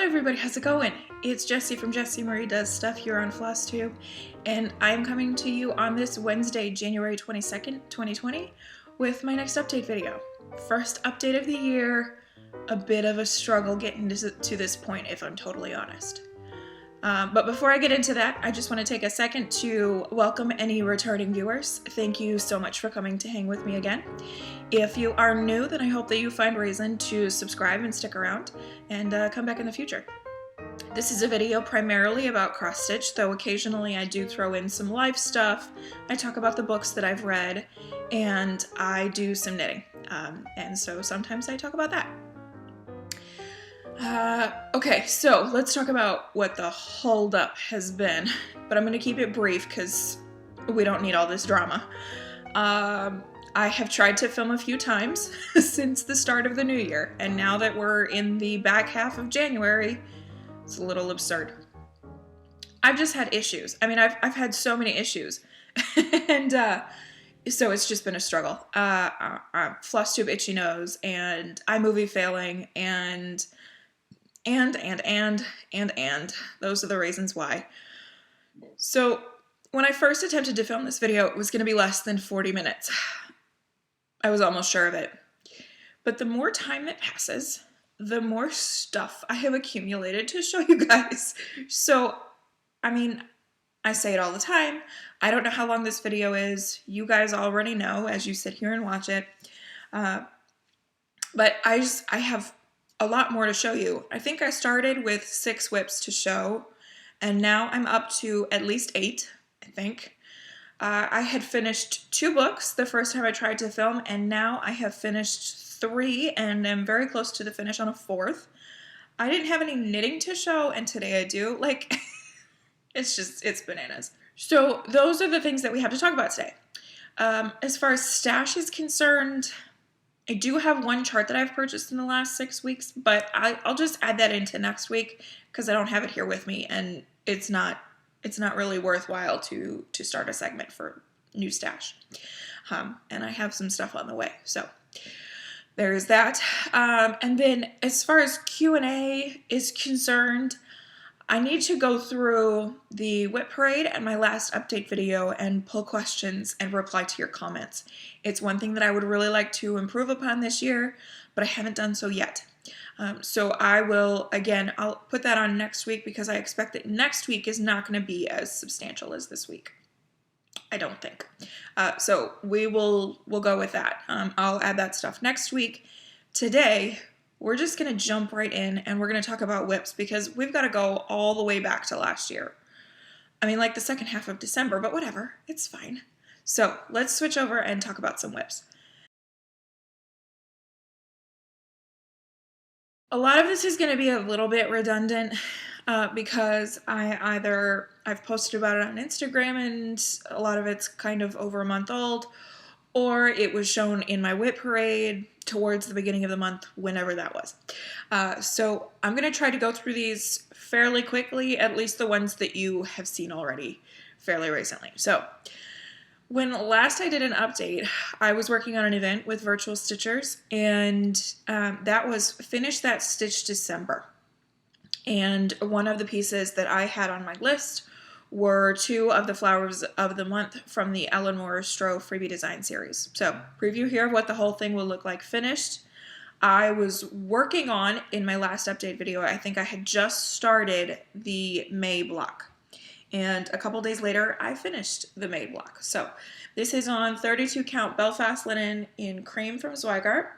everybody, how's it going? It's Jessie from Jessie Marie Does Stuff here on FlossTube, and I'm coming to you on this Wednesday, January 22nd, 2020, with my next update video. First update of the year, a bit of a struggle getting to this point, if I'm totally honest. But before I get into that, I just want to take a second to welcome any returning viewers. Thank you so much for coming to hang with me again. If you are new, then I hope that you find reason to subscribe and stick around and come back in the future. This is a video primarily about cross-stitch, though occasionally I do throw in some live stuff. I talk about the books that I've read, and I do some knitting. And so sometimes I talk about that. Okay, so let's talk about what the holdup has been, but I'm going to keep it brief because we don't need all this drama. I have tried to film a few times since the start of the new year, and now that we're in the back half of January, it's a little absurd. I've just had issues. I mean, I've had so many issues, and so it's just been a struggle. FlossTube itchy nose, and iMovie failing, and those are the reasons why. So when I first attempted to film this video, it was going to be less than 40 minutes. I was almost sure of it. But the more time that passes, the more stuff I have accumulated to show you guys. So, I mean, I say it all the time. I don't know how long this video is. You guys already know as you sit here and watch it. But I have a lot more to show you. I think I started with 6 whips to show, and now I'm up to at least 8, I think. I had finished 2 books the first time I tried to film, and now I have finished 3, and I'm very close to the finish on a 4th. I didn't have any knitting to show, and today I do. Like, it's bananas. So those are the things that we have to talk about today. As far as stash is concerned, I do have one chart that I've purchased in the last 6 weeks, but I'll just add that into next week because I don't have it here with me, and it's not really worthwhile to start a segment for new stash. And I have some stuff on the way, so there's that. And then as far as Q&A is concerned, I need to go through the Whip Parade and my last update video and pull questions and reply to your comments. It's one thing that I would really like to improve upon this year, but I haven't done so yet. So I will, again, I'll put that on next week because I expect that next week is not going to be as substantial as this week. I don't think. So we'll go with that. I'll add that stuff next week. Today, we're just going to jump right in and we're going to talk about whips because we've got to go all the way back to last year. I mean, like the second half of December, but whatever. It's fine. So let's switch over and talk about some whips. A lot of this is going to be a little bit redundant because I've posted about it on Instagram and a lot of it's kind of over a month old, or it was shown in my Whip Parade towards the beginning of the month, whenever that was. So I'm going to try to go through these fairly quickly, at least the ones that you have seen already fairly recently. So when last I did an update, I was working on an event with virtual stitchers, and that was Finish That Stitch December. And one of the pieces that I had on my list were 2 of the flowers of the month from the Ellen Moore Stroh freebie design series. So preview here of what the whole thing will look like finished. I was working on, in my last update video, I think I had just started the May block. And a couple days later, I finished the May block. So this is on 32 count Belfast linen in cream from Zweigart.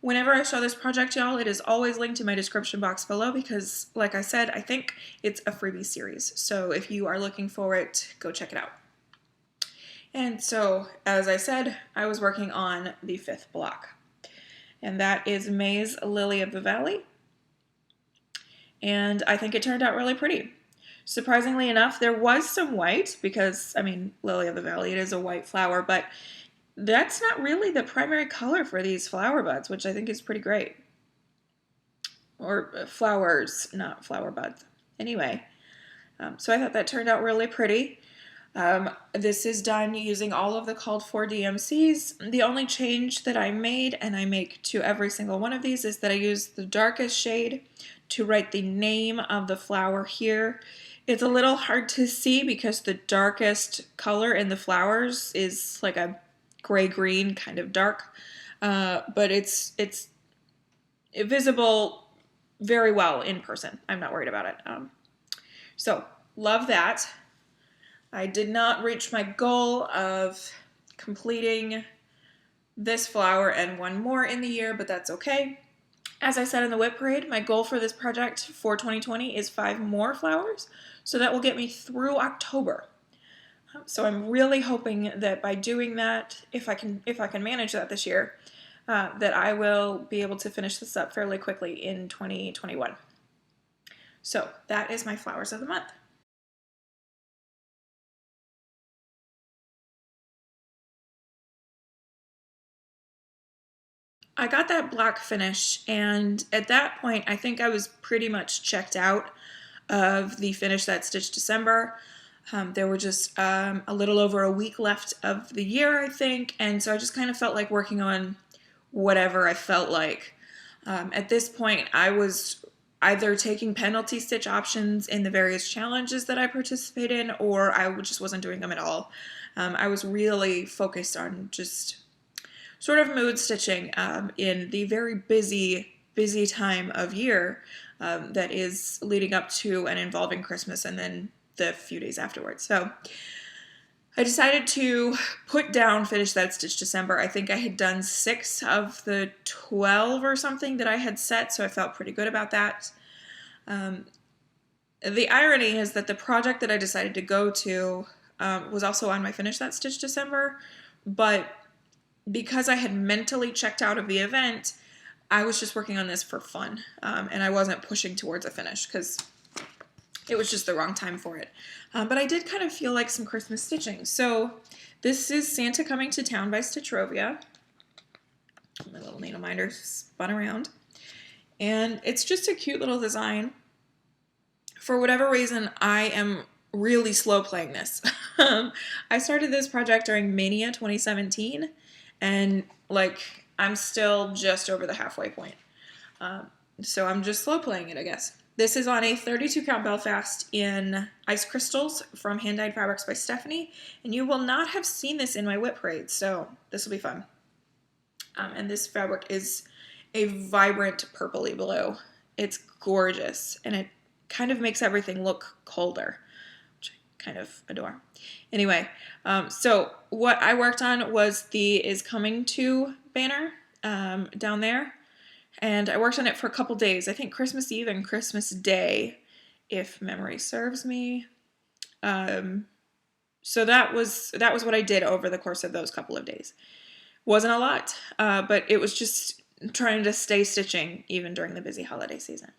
Whenever I show this project, y'all, it is always linked in my description box below because, like I said, I think it's a freebie series. So if you are looking for it, go check it out. And so, as I said, I was working on the 5th block. And that is May's Lily of the Valley. And I think it turned out really pretty. Surprisingly enough, there was some white because, I mean, Lily of the Valley, it is a white flower, but that's not really the primary color for these flower buds, which I think is pretty great. Or flowers, not flower buds. Anyway, so I thought that turned out really pretty. This is done using all of the called for DMCs. The only change that I made, and I make to every single one of these, is that I use the darkest shade to write the name of the flower here. It's a little hard to see because the darkest color in the flowers is like a gray-green kind of dark, but it's visible very well in person. I'm not worried about it. So love that. I did not reach my goal of completing this flower and one more in the year, but that's okay. As I said in the whip parade, my goal for this project for 2020 is 5 more flowers, so that will get me through October. So I'm really hoping that by doing that, if I can manage that this year, that I will be able to finish this up fairly quickly in 2021. So that is my flowers of the month. I got that black finish, and at that point I think I was pretty much checked out of the finish that stitched December. There were just a little over a week left of the year, I think, and so I just kind of felt like working on whatever I felt like. At this point, I was either taking penalty stitch options in the various challenges that I participate in, or I just wasn't doing them at all. I was really focused on just sort of mood stitching in the very busy time of year that is leading up to and involving Christmas and then the few days afterwards. So I decided to put down Finish That Stitch December. I think I had done 6 of the 12 or something that I had set, so I felt pretty good about that. The irony is that the project that I decided to go to was also on my Finish That Stitch December, but because I had mentally checked out of the event, I was just working on this for fun, and I wasn't pushing towards a finish because it was just the wrong time for it. But I did kind of feel like some Christmas stitching. So this is Santa Coming to Town by StitchRovia. My little needle minder spun around. And it's just a cute little design. For whatever reason, I am really slow playing this. I started this project during Mania 2017, and like I'm still just over the halfway point. So I'm just slow playing it, I guess. This is on a 32 count Belfast in Ice Crystals from Hand Dyed Fabrics by Stephanie, and you will not have seen this in my whip parade, so this will be fun. And this fabric is a vibrant purpley blue. It's gorgeous, and it kind of makes everything look colder, which I kind of adore. Anyway, so what I worked on was the Is Coming To banner down there. And I worked on it for a couple days. I think Christmas Eve and Christmas Day, if memory serves me. So that was what I did over the course of those couple of days. Wasn't a lot, but it was just trying to stay stitching even during the busy holiday season.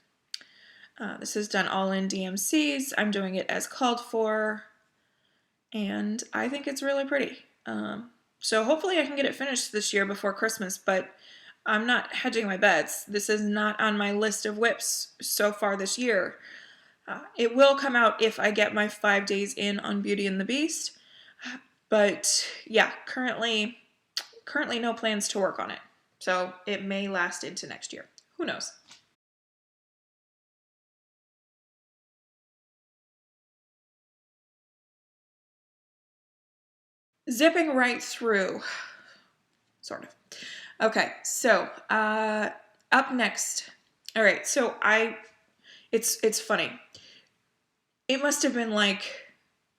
This is done all in DMCs. I'm doing it as called for, and I think it's really pretty. So hopefully I can get it finished this year before Christmas, but I'm not hedging my bets. This is not on my list of whips so far this year. It will come out if I get my 5 days in on Beauty and the Beast. But yeah, currently no plans to work on it. So it may last into next year. Who knows? Zipping right through, sort of. Okay, so up next. All right, so it's funny. It must have been like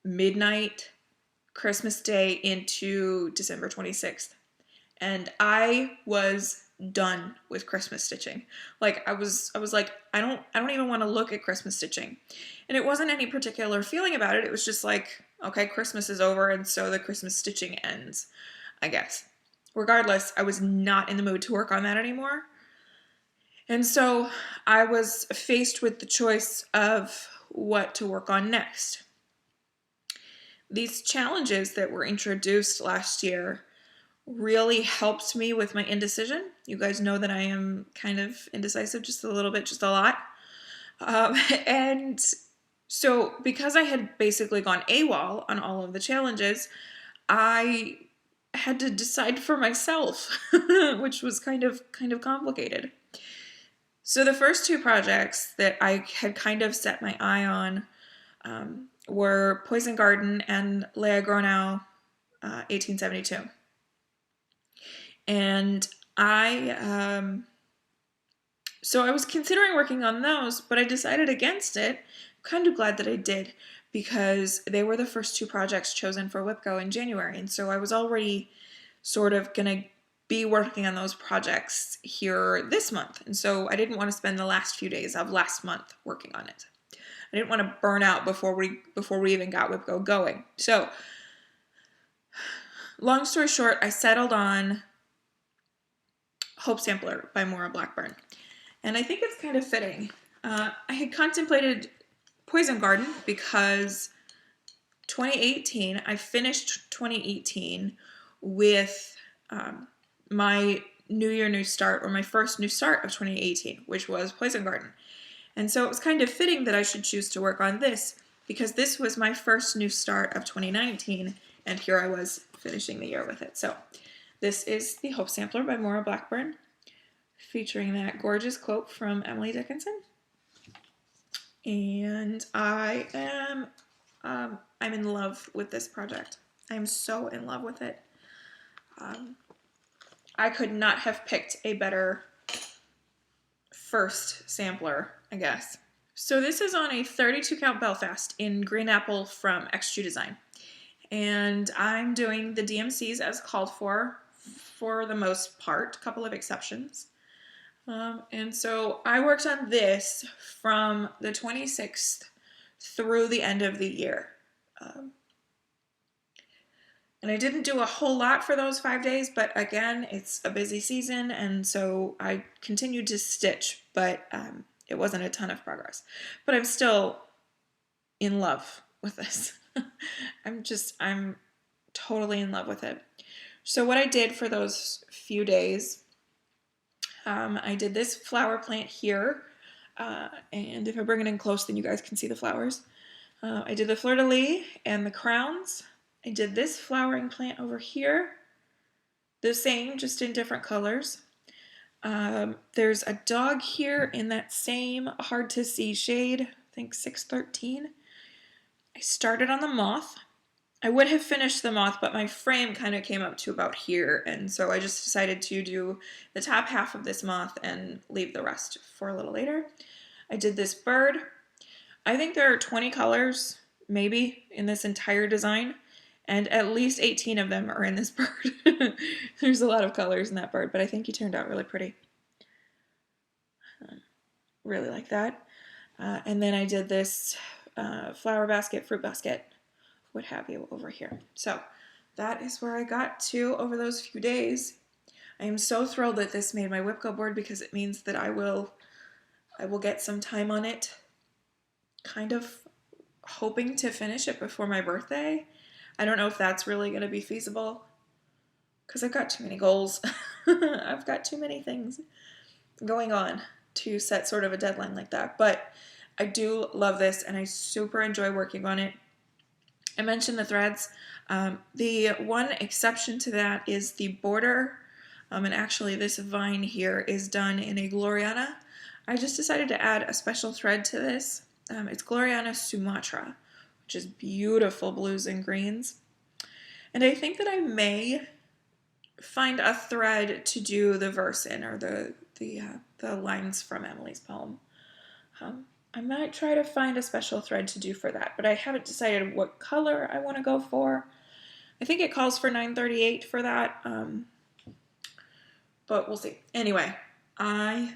midnight, Christmas Day into December 26th, and I was done with Christmas stitching. Like I was like, I don't even want to look at Christmas stitching, and it wasn't any particular feeling about it. It was just like, okay, Christmas is over, and so the Christmas stitching ends, I guess. Regardless, I was not in the mood to work on that anymore. And so I was faced with the choice of what to work on next. These challenges that were introduced last year really helped me with my indecision. You guys know that I am kind of indecisive, just a little bit, just a lot. And So because I had basically gone AWOL on all of the challenges, I had to decide for myself, which was kind of complicated. So the first two projects that I had kind of set my eye on were Poison Garden and Leah Gronow 1872. And so I was considering working on those, but I decided against it. I'm kind of glad that I did, because they were the first two projects chosen for WIPCO in January, and so I was already sort of going to be working on those projects here this month, and so I didn't want to spend the last few days of last month working on it. I didn't want to burn out before we even got WIPCO going. So, long story short, I settled on Hope Sampler by Moira Blackburn. And I think it's kind of fitting. I had contemplated Poison Garden because 2018, I finished 2018 with my New Year, New Start, or my first new start of 2018, which was Poison Garden. And so it was kind of fitting that I should choose to work on this, because this was my first new start of 2019, and here I was finishing the year with it. So this is the Hope Sampler by Moira Blackburn, featuring that gorgeous quote from Emily Dickinson. And I am I'm in love with this project. I'm so in love with it. I could not have picked a better first sampler, I guess. So this is on a 32 count Belfast in green apple from XG Design. And I'm doing the DMCs as called for the most part, a couple of exceptions. And so I worked on this from the 26th through the end of the year. And I didn't do a whole lot for those 5 days, but again, it's a busy season, and so I continued to stitch, but it wasn't a ton of progress. But I'm still in love with this. I'm totally in love with it. So what I did for those few days, I did this flower plant here, and if I bring it in close, then you guys can see the flowers. I did the fleur-de-lis and the crowns. I did this flowering plant over here, the same, just in different colors. There's a dog here in that same hard to see shade, I think 613. I started on the moth. I would have finished the moth, but my frame kind of came up to about here, and so I just decided to do the top half of this moth and leave the rest for a little later. I did this bird. I think there are 20 colors, maybe, in this entire design, and at least 18 of them are in this bird. There's a lot of colors in that bird, but I think he turned out really pretty. Really like that. And then I did this flower basket, fruit basket, what have you, over here. So that is where I got to over those few days. I am so thrilled that this made my WIPCO board, because it means that I will get some time on it, kind of hoping to finish it before my birthday. I don't know if that's really going to be feasible, because I've got too many goals. I've got too many things going on to set sort of a deadline like that. But I do love this, and I super enjoy working on it. I mentioned the threads. The one exception to that is the border. And actually this vine here is done in a Gloriana. I just decided to add a special thread to this. It's Gloriana Sumatra, which is beautiful blues and greens. And I think that I may find a thread to do the verse in, or the lines from Emily's poem. I might try to find a special thread to do for that, but I haven't decided what color I want to go for. I think it calls for 938 for that, but we'll see. Anyway, I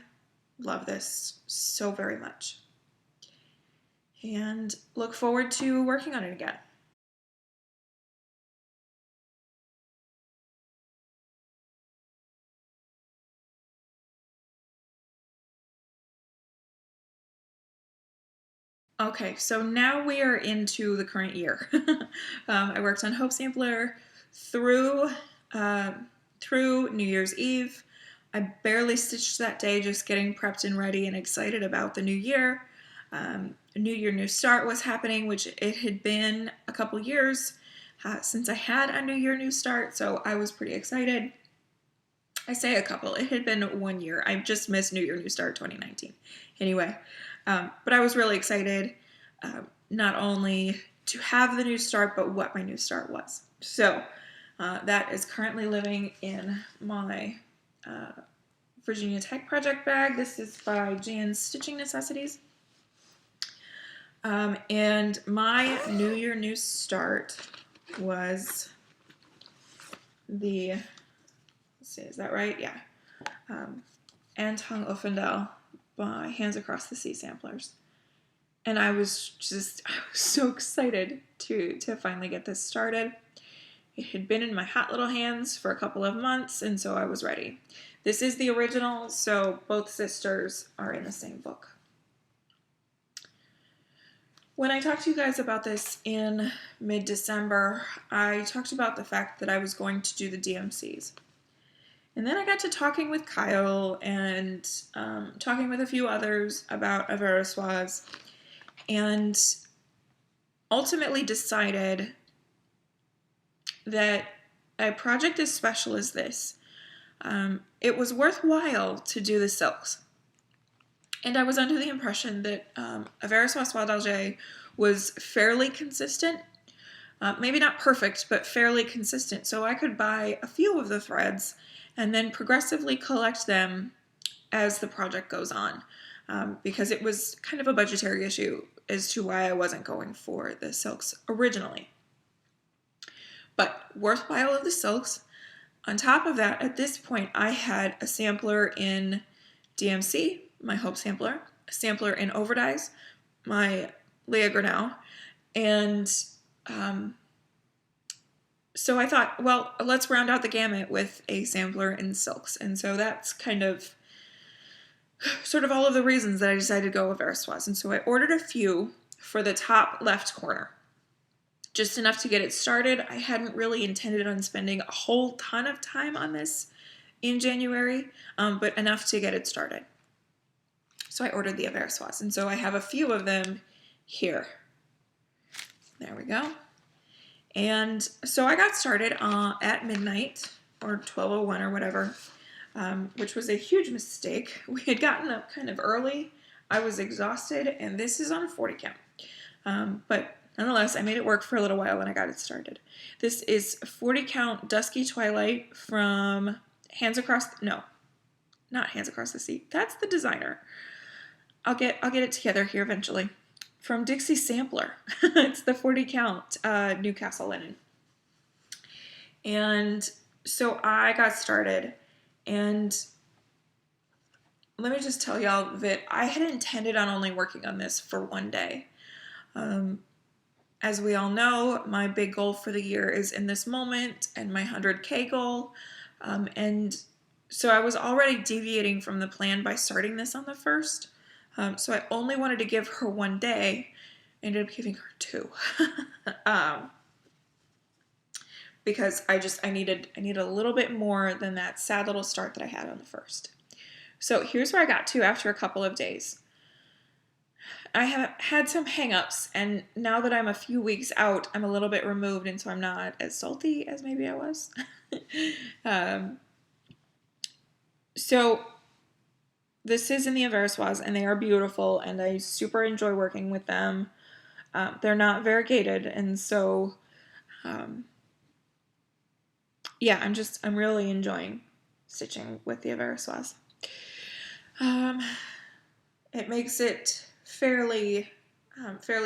love this so very much, and look forward to working on it again. Okay, so now we are into the current year. I worked on Hope Sampler through New Year's Eve. I barely stitched that day, just getting prepped and ready and excited about the new year. New Year, New Start was happening, which it had been a couple years since I had a New Year, New Start, so I was pretty excited. I say a couple, it had been 1 year. I just missed New Year, New Start 2019. Anyway, but I was really excited, not only to have the new start, but what my new start was. So that is currently living in my Virginia Tech project bag. This is by Jan's Stitching Necessities. And my New Year, New Start was the, let's see, is that right? Yeah. Tong Uffindell by Hands Across the Sea Samplers. And I was so excited to finally get this started. It had been in my hot little hands for a couple of months, and so I was ready. This is the original, so both sisters are in the same book. When I talked to you guys about this in mid-December, I talked about the fact that I was going to do the DMCs. And then I got to talking with Kyle and talking with a few others about Anniversaries, and ultimately decided that a project as special as this, it was worthwhile to do the silks. And I was under the impression that Anniversaries Soie d'Alger was fairly consistent. Maybe not perfect, but fairly consistent. So I could buy a few of the threads and then progressively collect them as the project goes on. Because it was kind of a budgetary issue as to why I wasn't going for the silks originally. But worthwhile of the silks. On top of that, at this point, I had a sampler in DMC, my Hope sampler, a sampler in Overdyes, my Leah Gronow, and so I thought, well, let's round out the gamut with a sampler in silks. And so that's kind of sort of all of the reasons that I decided to go with Anniversaries. And so I ordered a few for the top left corner. Just enough to get it started. I hadn't really intended on spending a whole ton of time on this in January, but enough to get it started. So I ordered the Anniversaries, and so I have a few of them here. There we go. And so I got started at midnight, or 12:01 or whatever, which was a huge mistake. We had gotten up kind of early. I was exhausted, and this is on a 40 count. But nonetheless, I made it work for a little while when I got it started. This is 40 count Dusky Twilight from Hands Across, no, not Hands Across the Sea. That's the designer. I'll get it together here eventually. From Dixie Sampler. It's the 40 count Newcastle linen. And so I got started, and let me just tell y'all that I had intended on only working on this for one day. As we all know, my big goal for the year is in this moment, and my 100K goal. And so I was already deviating from the plan by starting this on the 1st. So I only wanted to give her one day. I ended up giving her 2. Because I needed a little bit more than that sad little start that I had on the 1st. So here's where I got to after a couple of days. I have had some hang-ups, and now that I'm a few weeks out, I'm a little bit removed, and so I'm not as salty as maybe I was. So this is in the Anniversaries, and they are beautiful, and I super enjoy working with them. They're not variegated, and so yeah, I'm really enjoying stitching with the Anniversaries. It makes it fairly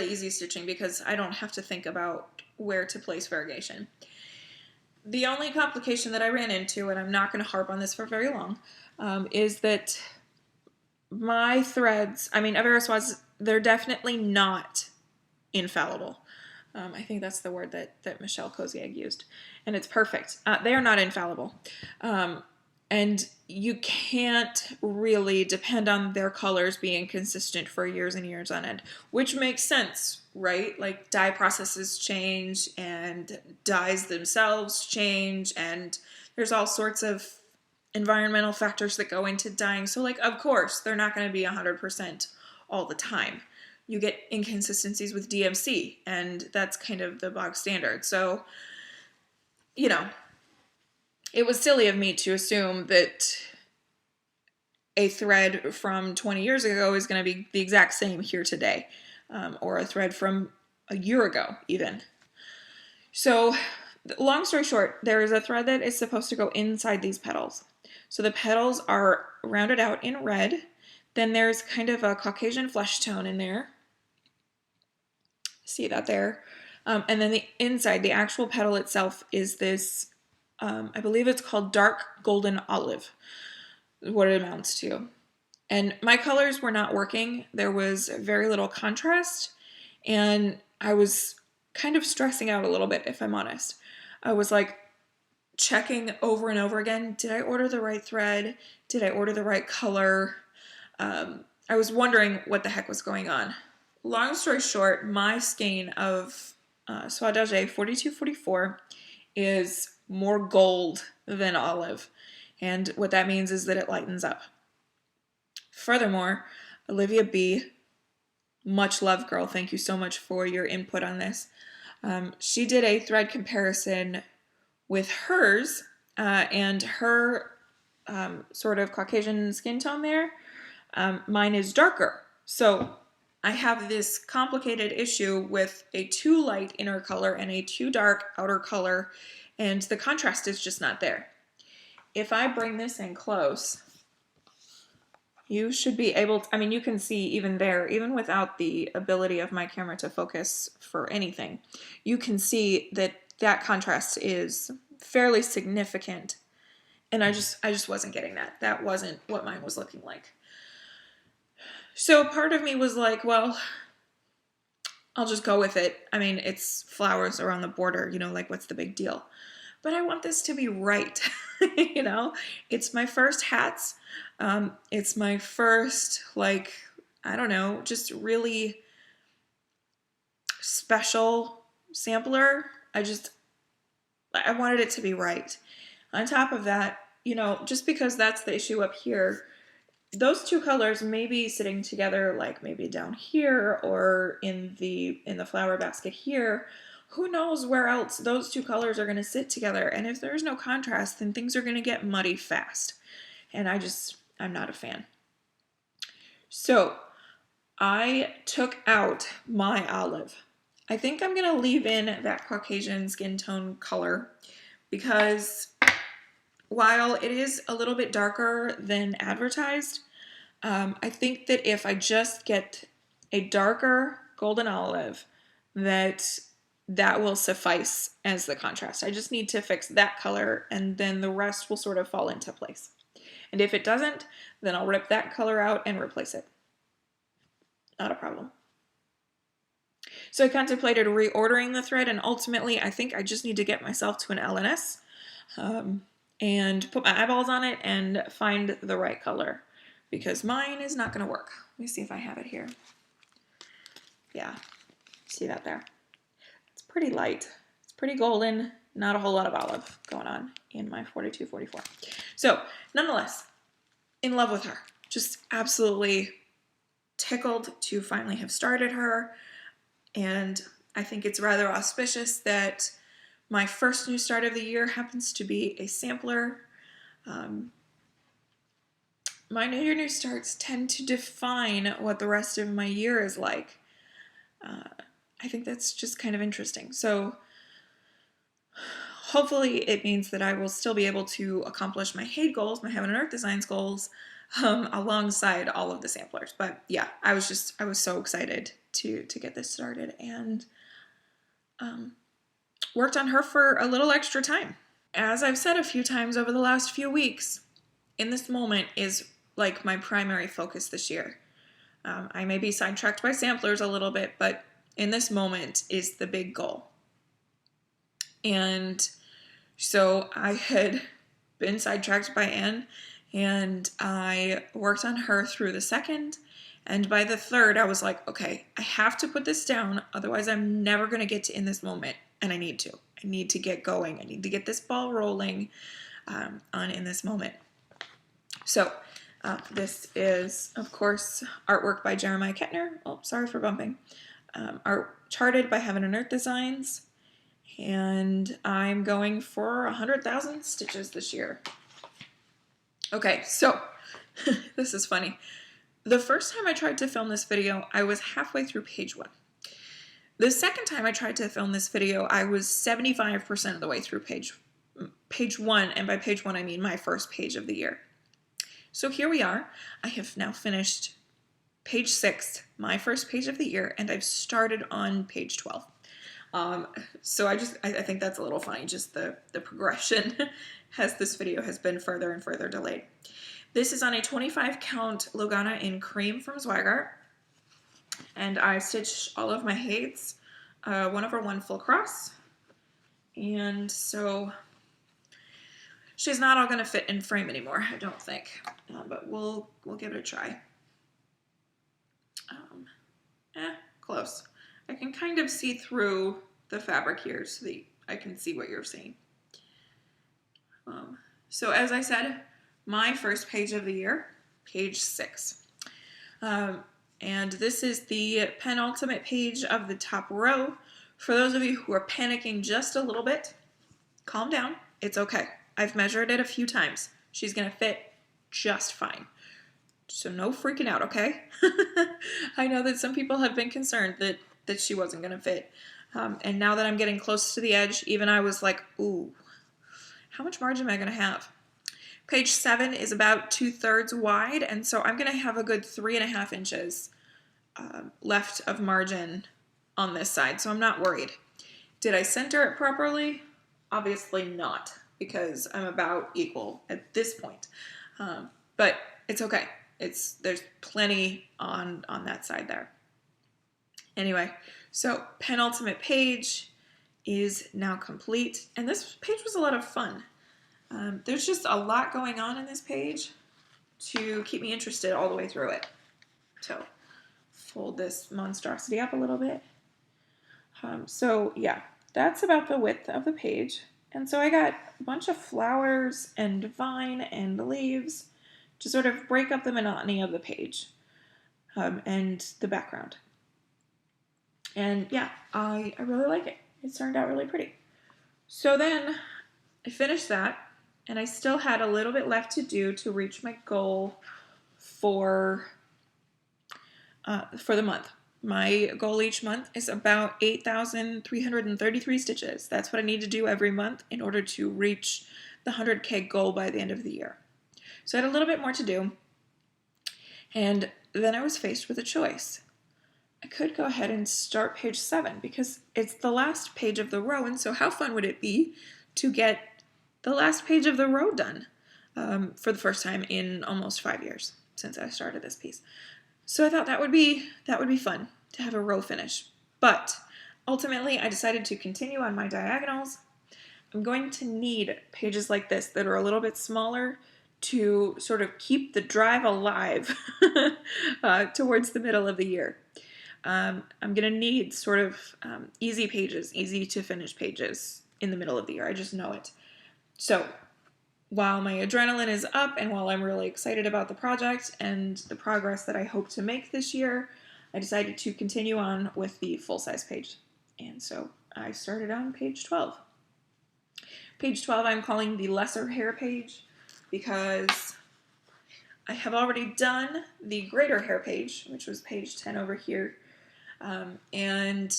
easy stitching because I don't have to think about where to place variegation. The only complication that I ran into, and I'm not going to harp on this for very long, is that my threads, Anniversaries, they're definitely not infallible. I think that's the word that Michelle Kozieg used, and it's perfect. They are not infallible. And you can't really depend on their colors being consistent for years and years on end, which makes sense, right? Like dye processes change and dyes themselves change, and there's all sorts of environmental factors that go into dyeing. So like, of course, they're not going to be 100% all the time. you get inconsistencies with DMC, and that's kind of the bog standard. So, you know, it was silly of me to assume that a thread from 20 years ago is going to be the exact same here today, or a thread from a year ago even. So long story short, there is a thread that is supposed to go inside these petals. So the petals are rounded out in red. Then there's kind of a Caucasian flesh tone in there. See that there? And then the inside, the actual petal itself is this, I believe it's called dark golden olive, what it amounts to. And my colors were not working. There was very little contrast, and I was kind of stressing out a little bit, if I'm honest. I was like checking over and over again, did I order the right thread? Did I order the right color? I was wondering what the heck was going on. Long story short, my skein of Soie d'Alger 4244 is more gold than olive. And what that means is that it lightens up. Furthermore, Olivia B., much love, girl. Thank you so much for your input on this. She did a thread comparison with hers and her sort of Caucasian skin tone there. Mine is darker. So I have this complicated issue with a too light inner color and a too dark outer color, and the contrast is just not there. If I bring this in close, you should be able to, I mean, you can see even there, even without the ability of my camera to focus for anything, you can see that that contrast is fairly significant. And I just wasn't getting that. That wasn't what mine was looking like. So part of me was like, well, I'll just go with it. I mean, it's flowers around the border, you know, like what's the big deal? But I want this to be right. You know, it's my first hats. It's my first, like, I don't know, just really special sampler. I wanted it to be right. On top of that, you know, just because that's the issue up here, those two colors may be sitting together, like maybe down here or in the flower basket here. Who knows where else those two colors are going to sit together? And if there's no contrast, then things are going to get muddy fast. And I'm not a fan. So I took out my olive. I think I'm going to leave in that Caucasian skin tone color because while it is a little bit darker than advertised, I think that if I just get a darker golden olive, that will suffice as the contrast. I just need to fix that color, and then the rest will sort of fall into place. And if it doesn't, then I'll rip that color out and replace it. Not a problem. So I contemplated reordering the thread, and ultimately I think I just need to get myself to an LNS and put my eyeballs on it and find the right color, because mine is not going to work. Let me see if I have it here. Yeah, see that there? It's pretty light. It's pretty golden. Not a whole lot of olive going on in my 4244. So nonetheless, in love with her. Just absolutely tickled to finally have started her. And I think it's rather auspicious that my first new start of the year happens to be a sampler. My new starts tend to define what the rest of my year is like. I think that's just kind of interesting. So hopefully it means that I will still be able to accomplish my HAED goals, my Heaven and Earth Designs goals, alongside all of the samplers. But yeah, I was so excited to get this started, and worked on her for a little extra time. As I've said a few times over the last few weeks, in this moment is like my primary focus this year. I may be sidetracked by samplers a little bit, but in this moment is the big goal. And so I had been sidetracked by Anne, and I worked on her through the second, and by the third I was like, okay, I have to put this down, otherwise I'm never going to get to in this moment, and I need to get going. I need to get this ball rolling on in this moment. So This is, of course, artwork by Jeremiah Ketner. Oh, sorry for bumping. Art charted by Heaven and Earth Designs. And I'm going for 100,000 stitches this year. Okay, so this is funny. The first time I tried to film this video, I was halfway through page 1. The second time I tried to film this video, I was 75% of the way through page 1, and by page 1 I mean my first page of the year. So here we are. I have now finished page 6, my first page of the year, and I've started on page 12. So I think that's a little funny, just the progression as this video has been further and further delayed. This is on a 25 count Logana in cream from Zweigart, and I stitched all of my HAEDs 1/1 full cross, and so she's not all going to fit in frame anymore, I don't think, but we'll give it a try. Close. I can kind of see through the fabric here so that I can see what you're seeing. So as I said, my first page of the year, page 6. And this is the penultimate page of the top row. For those of you who are panicking just a little bit, calm down. It's okay. I've measured it a few times. She's going to fit just fine. So no freaking out, okay? I know that some people have been concerned that she wasn't going to fit. And now that I'm getting close to the edge, even I was like, ooh, how much margin am I going to have? Page 7 is about 2/3 wide, and so I'm going to have a good 3.5 inches left of margin on this side, so I'm not worried. Did I center it properly? Obviously not, because I'm about equal at this point. But it's okay. There's plenty on that side there. Anyway, so penultimate page is now complete, and this page was a lot of fun. There's just a lot going on in this page to keep me interested all the way through it. So fold this monstrosity up a little bit. So yeah, that's about the width of the page. And so I got a bunch of flowers and vine and leaves to sort of break up the monotony of the page and the background. And yeah, I really like it. It turned out really pretty. So then I finished that, and I still had a little bit left to do to reach my goal for the month. My goal each month is about 8,333 stitches. That's what I need to do every month in order to reach the 100K goal by the end of the year. So I had a little bit more to do, and then I was faced with a choice. I could go ahead and start page 7 because it's the last page of the row, and so how fun would it be to get the last page of the row done for the first time in almost 5 years since I started this piece. So I thought that would be fun to have a row finish. But ultimately, I decided to continue on my diagonals. I'm going to need pages like this that are a little bit smaller to sort of keep the drive alive towards the middle of the year. I'm going to need sort of easy pages, easy to finish pages in the middle of the year. I just know it. So while my adrenaline is up and while I'm really excited about the project and the progress that I hope to make this year, I decided to continue on with the full-size page. And so I started on page 12. Page 12 I'm calling the lesser hair page because I have already done the greater hair page, which was page 10 over here. And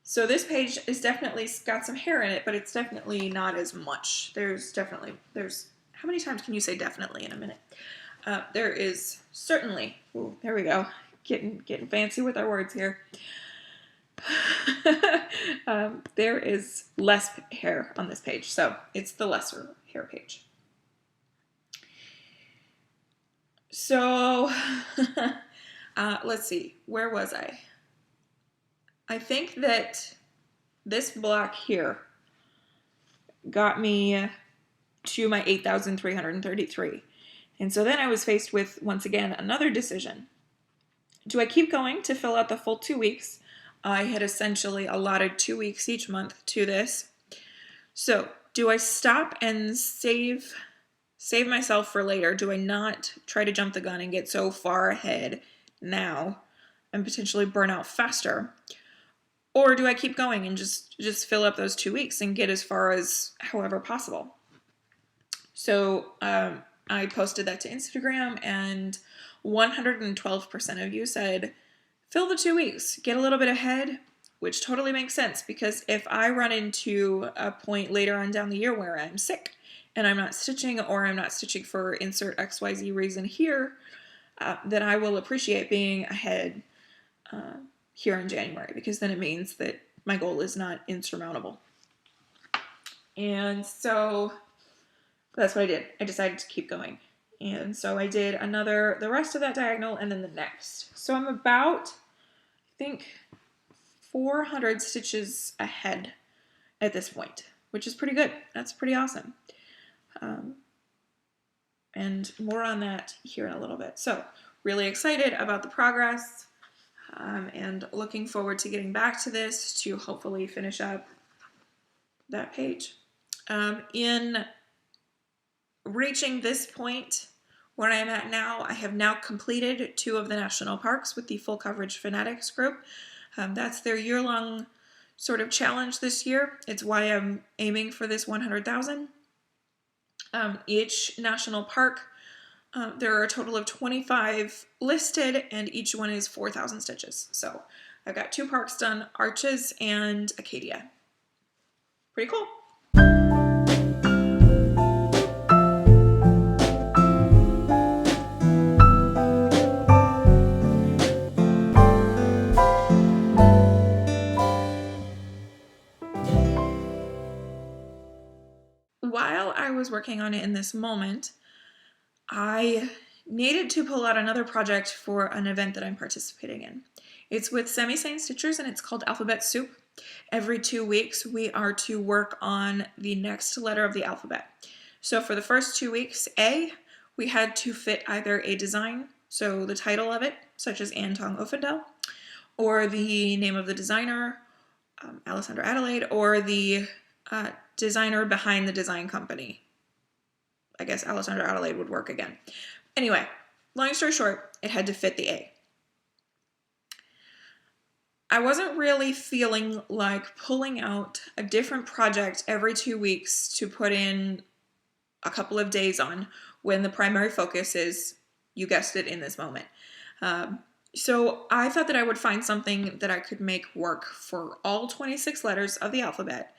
so this page is definitely got some hair in it, but it's definitely not as much. There's how many times can you say definitely in a minute? There is certainly, ooh, there we go, getting fancy with our words here. There is less hair on this page, so it's the lesser hair page. So let's see, where was I? I think that this block here got me to my 8,333. And so then I was faced with, once again, another decision. Do I keep going to fill out the full 2 weeks? I had essentially allotted 2 weeks each month to this. So do I stop and save save myself for later? Do I not try to jump the gun and get so far ahead now and potentially burn out faster? Or do I keep going and just fill up those 2 weeks and get as far as however possible? So I posted that to Instagram, and 112% of you said, fill the 2 weeks, get a little bit ahead, which totally makes sense, because if I run into a point later on down the year where I'm sick and I'm not stitching, or I'm not stitching for insert XYZ reason here, then I will appreciate being ahead here in January, because then it means that my goal is not insurmountable. And so that's what I did. I decided to keep going. And so I did the rest of that diagonal and then the next. So I'm about, I think, 400 stitches ahead at this point, which is pretty good. That's pretty awesome. And more on that here in a little bit. So really excited about the progress, and looking forward to getting back to this to hopefully finish up that page. In reaching this point where I am at now, I have now completed 2 of the national parks with the Full Coverage Fanatics group. That's their year-long sort of challenge this year. It's why I'm aiming for this 100,000. Each national park, there are a total of 25 listed, and each one is 4,000 stitches. So I've got 2 parks done, Arches and Acadia. Pretty cool. While I was working on it in this moment, I needed to pull out another project for an event that I'm participating in. It's with Semi-Sane Stitchers, and it's called Alphabet Soup. Every 2 weeks, we are to work on the next letter of the alphabet. So for the first 2 weeks, A, we had to fit either a design, so the title of it, such as Tong Uffindell, or the name of the designer, Alessandra Adelaide, or the designer behind the design company. I guess Alessandra Adelaide would work again. Anyway, long story short, it had to fit the A. I wasn't really feeling like pulling out a different project every 2 weeks to put in a couple of days on when the primary focus is, you guessed it, in this moment. So I thought that I would find something that I could make work for all 26 letters of the alphabet.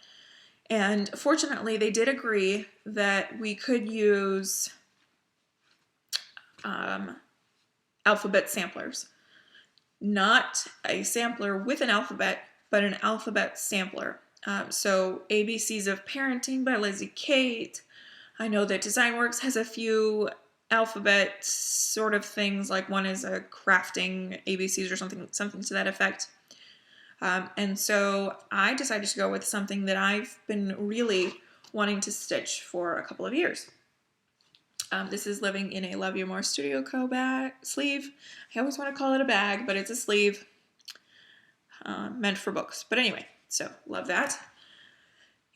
And fortunately, they did agree that we could use alphabet samplers. Not a sampler with an alphabet, but an alphabet sampler. So ABCs of Parenting by Lizzie Kate. I know that DesignWorks has a few alphabet sort of things, like one is a crafting ABCs or something to that effect. And so I decided to go with something that I've been really wanting to stitch for a couple of years. This is living in a Love You More Studio Co. bag sleeve. I always want to call it a bag, but it's a sleeve meant for books. But anyway, so love that.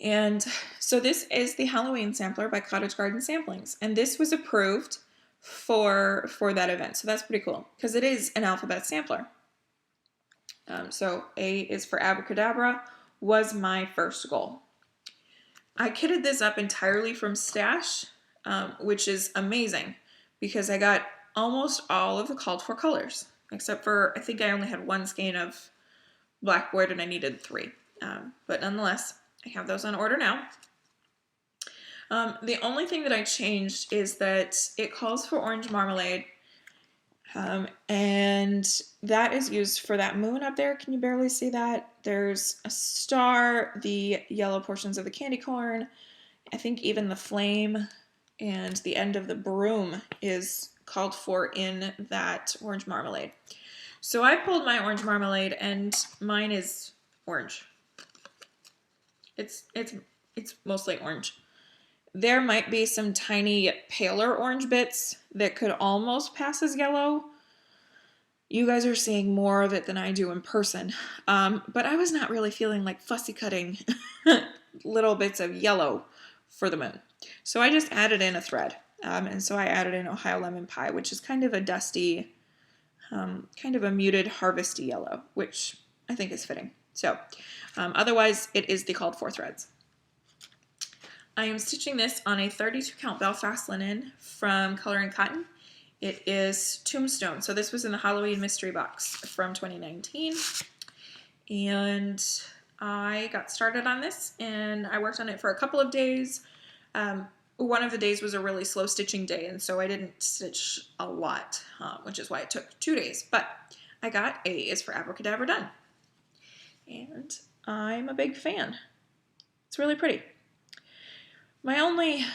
And so this is the Halloween sampler by Cottage Garden Samplings, and this was approved for that event. So that's pretty cool because it is an alphabet sampler. So A is for Abracadabra was my first goal. I kitted this up entirely from stash, which is amazing because I got almost all of the called for colors, except for I think I only had 1 skein of Blackbird and I needed 3. But nonetheless, I have those on order now. The only thing that I changed is that it calls for orange marmalade, and that is used for that moon up there. Can you barely see that? There's a star, the yellow portions of the candy corn, I think even the flame, and the end of the broom is called for in that orange marmalade. So I pulled my orange marmalade and mine is orange. It's mostly orange. There might be some tiny paler orange bits that could almost pass as yellow. You guys are seeing more of it than I do in person. But I was not really feeling like fussy cutting little bits of yellow for the moon. So I just added in a thread. and so I added in Ohio Lemon Pie, which is kind of a dusty, kind of a muted harvesty yellow, which I think is fitting. So otherwise it is the called for threads. I am stitching this on a 32 count Belfast linen from Color & Cotton. It is Tombstone. So this was in the Halloween mystery box from 2019. And I got started on this and I worked on it for a couple of days. One of the days was a really slow stitching day, and so I didn't stitch a lot, which is why it took 2 days. But I got A is for Abracadabra done. And I'm a big fan. It's really pretty. My only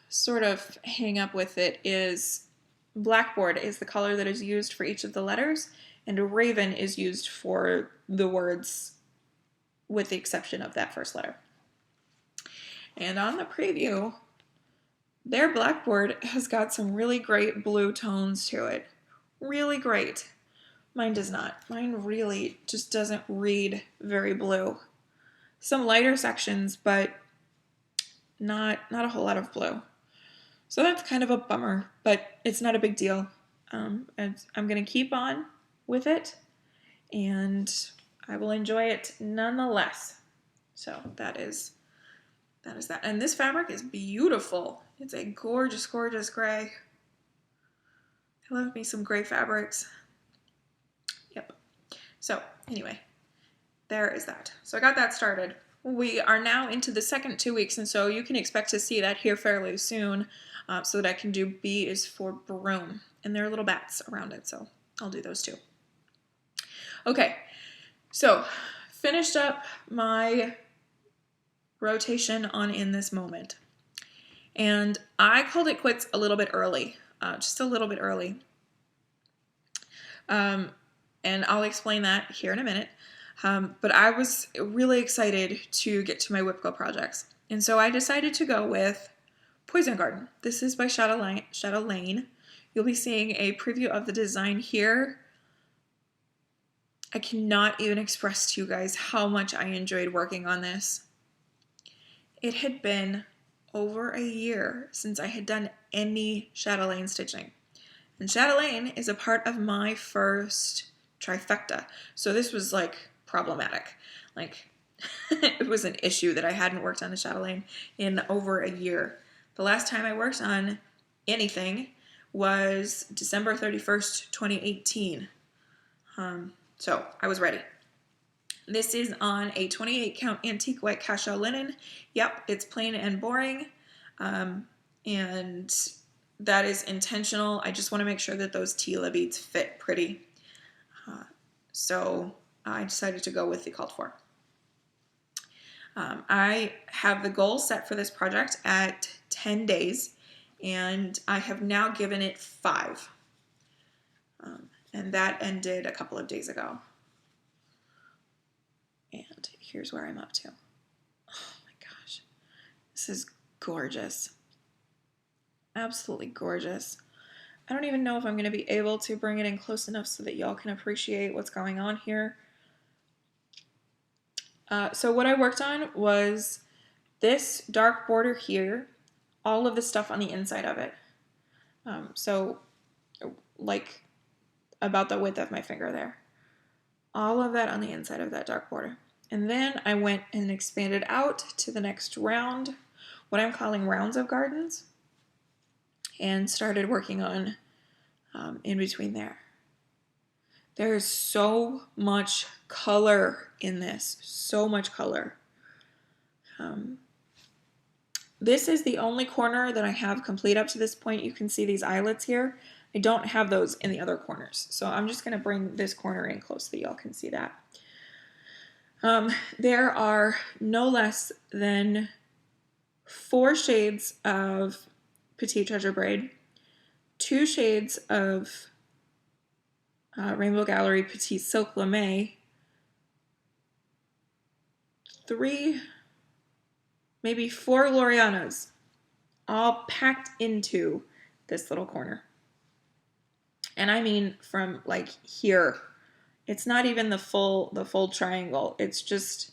sort of hang up with it is Blackbird is the color that is used for each of the letters, and Raven is used for the words with the exception of that first letter. And on the preview, their Blackbird has got some really great blue tones to it. Really great. Mine does not. Mine really just doesn't read very blue. Some lighter sections, but not a whole lot of blue. So that's kind of a bummer, but it's not a big deal. And I'm going to keep on with it, and I will enjoy it nonetheless. So that is that. And this fabric is beautiful. It's a gorgeous, gorgeous gray. I love me some gray fabrics. Yep. So anyway, there is that. So I got that started. We are now into the second 2 weeks, and so you can expect to see that here fairly soon, so that I can do B is for broom, and there are little bats around it, so I'll do those too. Okay, so finished up my rotation on In This Moment, and I called it quits a little bit early, just a little bit early, and I'll explain that here in a minute. But I was really excited to get to my Whipco projects. And so I decided to go with Poison Garden. This is by Chatelaine. You'll be seeing a preview of the design here. I cannot even express to you guys how much I enjoyed working on this. It had been over a year since I had done any Chatelaine stitching. And Chatelaine is a part of my first trifecta. So this was like problematic. Like it was an issue that I hadn't worked on a Chatelaine in over a year. The last time I worked on anything was December 31st, 2018. So I was ready. This is on a 28 count antique white cashmere linen. Yep, it's plain and boring. And that is intentional. I just want to make sure that those Tila beads fit pretty. So I decided to go with the called for. I have the goal set for this project at 10 days, and I have now given it 5. And that ended a couple of days ago. And here's where I'm up to. Oh my gosh. This is gorgeous. Absolutely gorgeous. I don't even know if I'm going to be able to bring it in close enough so that y'all can appreciate what's going on here. So what I worked on was this dark border here, all of the stuff on the inside of it. So like about the width of my finger there. All of that on the inside of that dark border. And then I went and expanded out to the next round, what I'm calling rounds of gardens, and started working on in between there. There is so much color in this, so much color. This is the only corner that I have complete up to this point. You can see these eyelets here. I don't have those in the other corners. So I'm just gonna bring this corner in close so y'all can see that. There are no less than 4 shades of Petite Treasure Braid, 2 shades of Rainbow Gallery Petite Silk Lame, 3, maybe 4 Glorianas, all packed into this little corner. And I mean from like here. It's not even the full triangle. It's just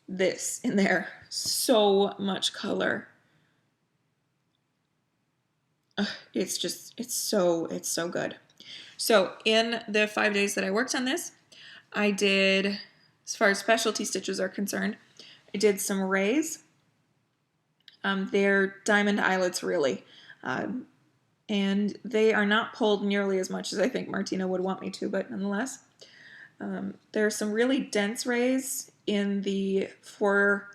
this in there. So much color. it's so good. So in the 5 days that I worked on this, I did, as far as specialty stitches are concerned, I did some rays. They're diamond eyelets, really. And they are not pulled nearly as much as I think Martina would want me to, but nonetheless. There are some really dense rays in the 4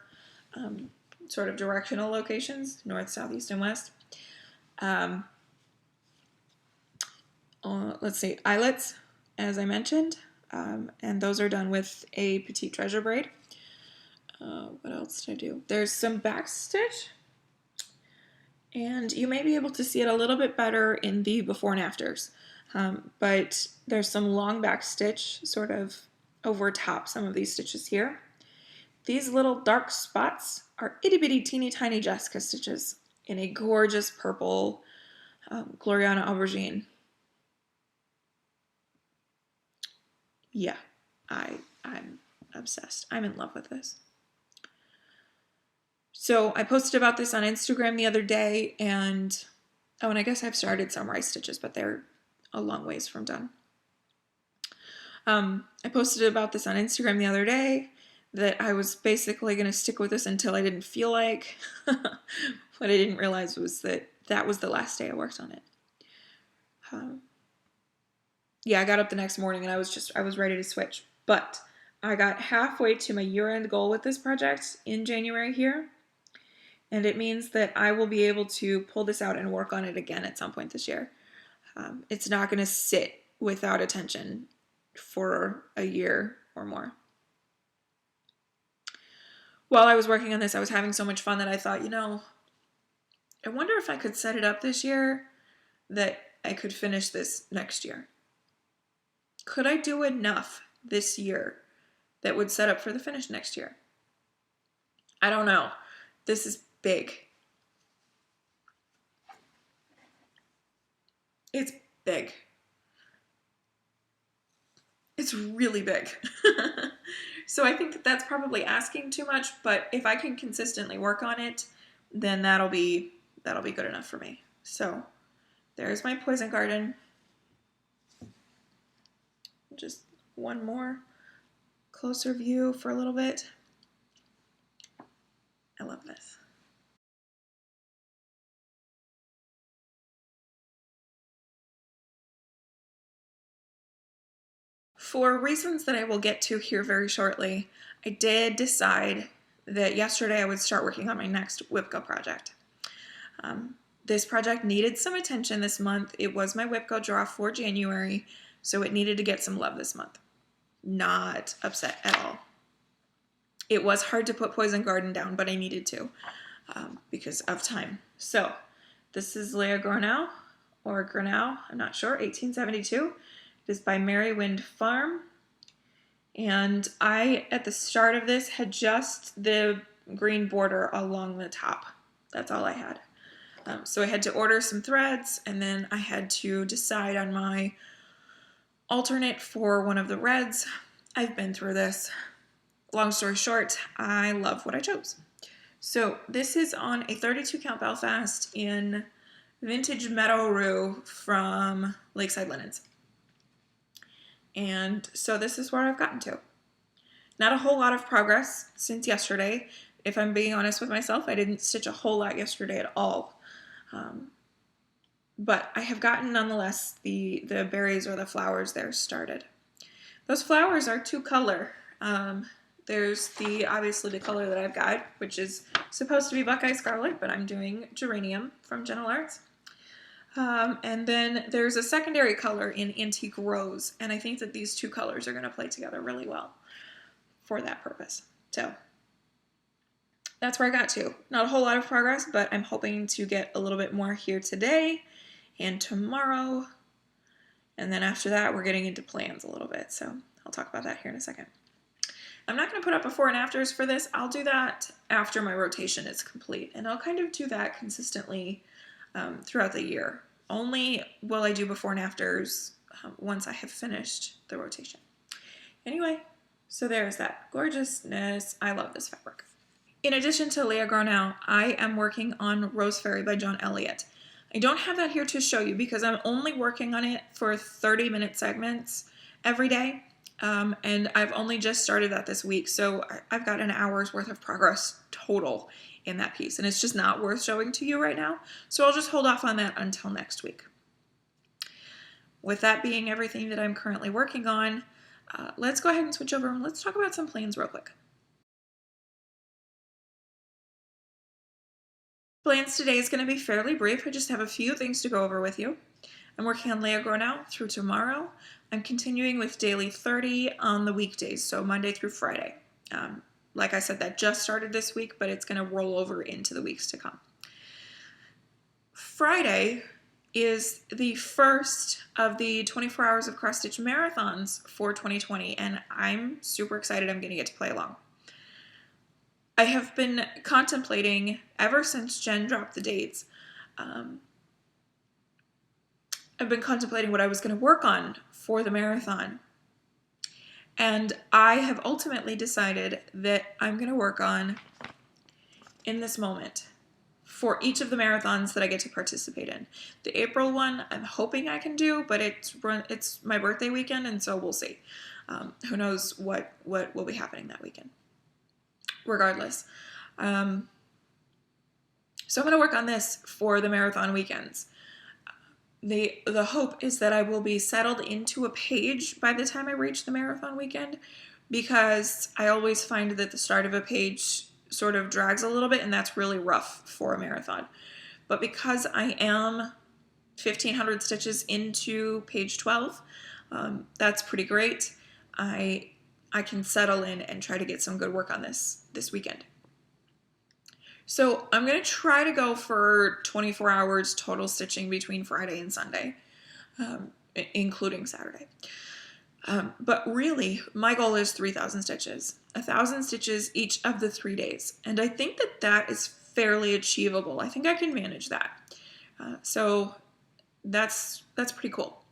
sort of directional locations, north, south, east, and west. Let's see, eyelets, as I mentioned, and those are done with a petite treasure braid. What else did I do? There's some back stitch, and you may be able to see it a little bit better in the before and afters, but there's some long back stitch sort of over top some of these stitches here. These little dark spots are itty bitty teeny tiny Jessica stitches in a gorgeous purple Gloriana aubergine. Yeah, I'm obsessed. I'm in love with this. So I posted about this on Instagram the other day, and oh, and I guess I've started some rice stitches, but they're a long ways from done. I posted about this on Instagram the other day, that I was basically going to stick with this until I didn't feel like. What I didn't realize was that that was the last day I worked on it. Yeah, I got up the next morning and I was ready to switch. But I got halfway to my year-end goal with this project in January here. And it means that I will be able to pull this out and work on it again at some point this year. It's not going to sit without attention for a year or more. While I was working on this, I was having so much fun that I thought, I wonder if I could set it up this year that I could finish this next year. Could I do enough this year that would set up for the finish next year? I don't know. This is big. It's big. It's really big. So I think that that's probably asking too much, but if I can consistently work on it, then that'll be good enough for me. So there's my poison garden. Just one more closer view for a little bit. I love this. For reasons that I will get to here very shortly, I did decide that yesterday I would start working on my next Whipco project. This project needed some attention this month. It was my Whipco draw for January, so it needed to get some love this month. Not upset at all. It was hard to put Poison Garden down, but I needed to because of time. So this is Leah Gronow, or Gronow, I'm not sure, 1872. It is by Merwin Farm. And I, at the start of this, had just the green border along the top. That's all I had. So I had to order some threads, and then I had to decide on my alternate for one of the reds. I've been through this. Long story short, I love what I chose. So this is on a 32 count Belfast in vintage Meadow Rue from Lakeside Linens. And so this is where I've gotten to. Not a whole lot of progress since yesterday. If I'm being honest with myself, I didn't stitch a whole lot yesterday at all. But I have gotten, nonetheless, the berries or the flowers there started. Those flowers are 2 color. There's obviously the color that I've got, which is supposed to be Buckeye Scarlet, but I'm doing Geranium from Gentle Arts. And then there's a secondary color in Antique Rose, and I think that these 2 colors are going to play together really well for that purpose. So that's where I got to. Not a whole lot of progress, but I'm hoping to get a little bit more here today and tomorrow. And then after that, we're getting into plans a little bit, so I'll talk about that here in a second. I'm not going to put up before and afters for this. I'll do that after my rotation is complete, and I'll kind of do that consistently throughout the year. Only will I do before and afters once I have finished the rotation. Anyway, so there's that gorgeousness. I love this fabric. In addition to Leah Gronow, I am working on Rose Fairy by John Elliott. I don't have that here to show you because I'm only working on it for 30-minute segments every day. And I've only just started that this week, so I've got an hour's worth of progress total in that piece, and it's just not worth showing to you right now, so I'll just hold off on that until next week. With that being everything that I'm currently working on, let's go ahead and switch over and let's talk about some plans real quick. Plans today is going to be fairly brief. I just have a few things to go over with you. I'm working on Leah Gronow through tomorrow. I'm continuing with daily 30 on the weekdays, so Monday through Friday. Like I said, that just started this week, but it's going to roll over into the weeks to come. Friday is the first of the 24 Hours of Cross Stitch marathons for 2020, and I'm super excited I'm going to get to play along. I have been contemplating, ever since Jen dropped the dates, I've been contemplating what I was going to work on for the marathon. And I have ultimately decided that I'm going to work on, in this moment, for each of the marathons that I get to participate in. The April one, I'm hoping I can do, but it's my birthday weekend, and so we'll see. Who knows what will be happening that weekend. Regardless. So I'm going to work on this for the marathon weekends. The hope is that I will be settled into a page by the time I reach the marathon weekend, because I always find that the start of a page sort of drags a little bit, and that's really rough for a marathon. But because I am 1,500 stitches into page 12, that's pretty great. I can settle in and try to get some good work on this weekend. So I'm going to try to go for 24 hours total stitching between Friday and Sunday, including Saturday. But really, my goal is 3,000 stitches, 1,000 stitches each of the 3 days. And I think that that is fairly achievable. I think I can manage that. So that's pretty cool.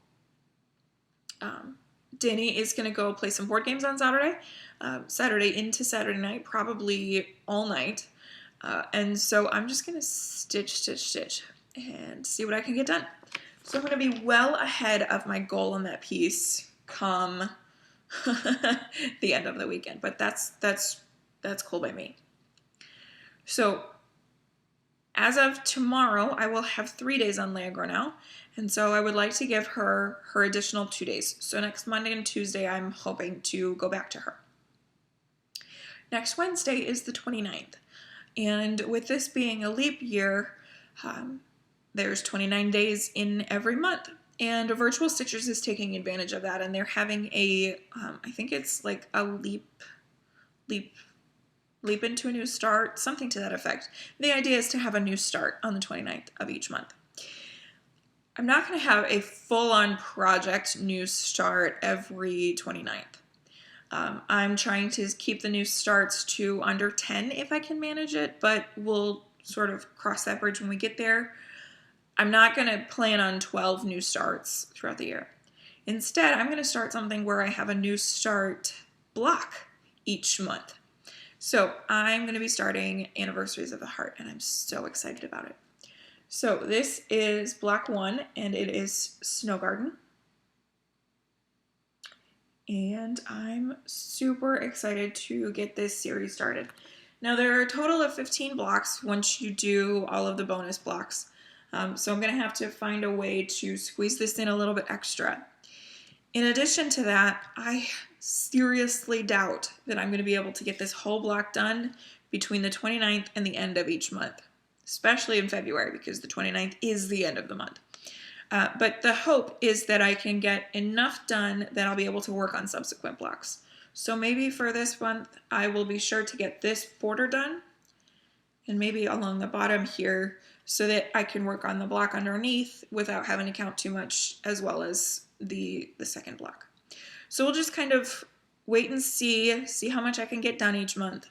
Danny is going to go play some board games on Saturday, Saturday into Saturday night, probably all night. And so I'm just going to stitch, and see what I can get done. So I'm going to be well ahead of my goal on that piece come the end of the weekend, but that's cool by me. So as of tomorrow, I will have 3 days on Leah Gronow, and so I would like to give her additional 2 days. So next Monday and Tuesday, I'm hoping to go back to her. Next Wednesday is the 29th. And with this being a leap year, there's 29 days in every month. And Virtual Stitchers is taking advantage of that. And they're having I think it's like a leap into a new start, something to that effect. The idea is to have a new start on the 29th of each month. I'm not going to have a full-on project new start every 29th. I'm trying to keep the new starts to under 10 if I can manage it, but we'll sort of cross that bridge when we get there. I'm not going to plan on 12 new starts throughout the year. Instead, I'm going to start something where I have a new start block each month. So I'm going to be starting Anniversaries of the Heart, and I'm so excited about it. So this is block 1, and it is Snow Garden. And I'm super excited to get this series started. Now there are a total of 15 blocks once you do all of the bonus blocks. So I'm going to have to find a way to squeeze this in a little bit extra. In addition to that, I seriously doubt that I'm going to be able to get this whole block done between the 29th and the end of each month, especially in February because the 29th is the end of the month. But the hope is that I can get enough done that I'll be able to work on subsequent blocks. So maybe for this month, I will be sure to get this border done, and maybe along the bottom here, so that I can work on the block underneath without having to count too much, as well as the second block. So we'll just kind of wait and see how much I can get done each month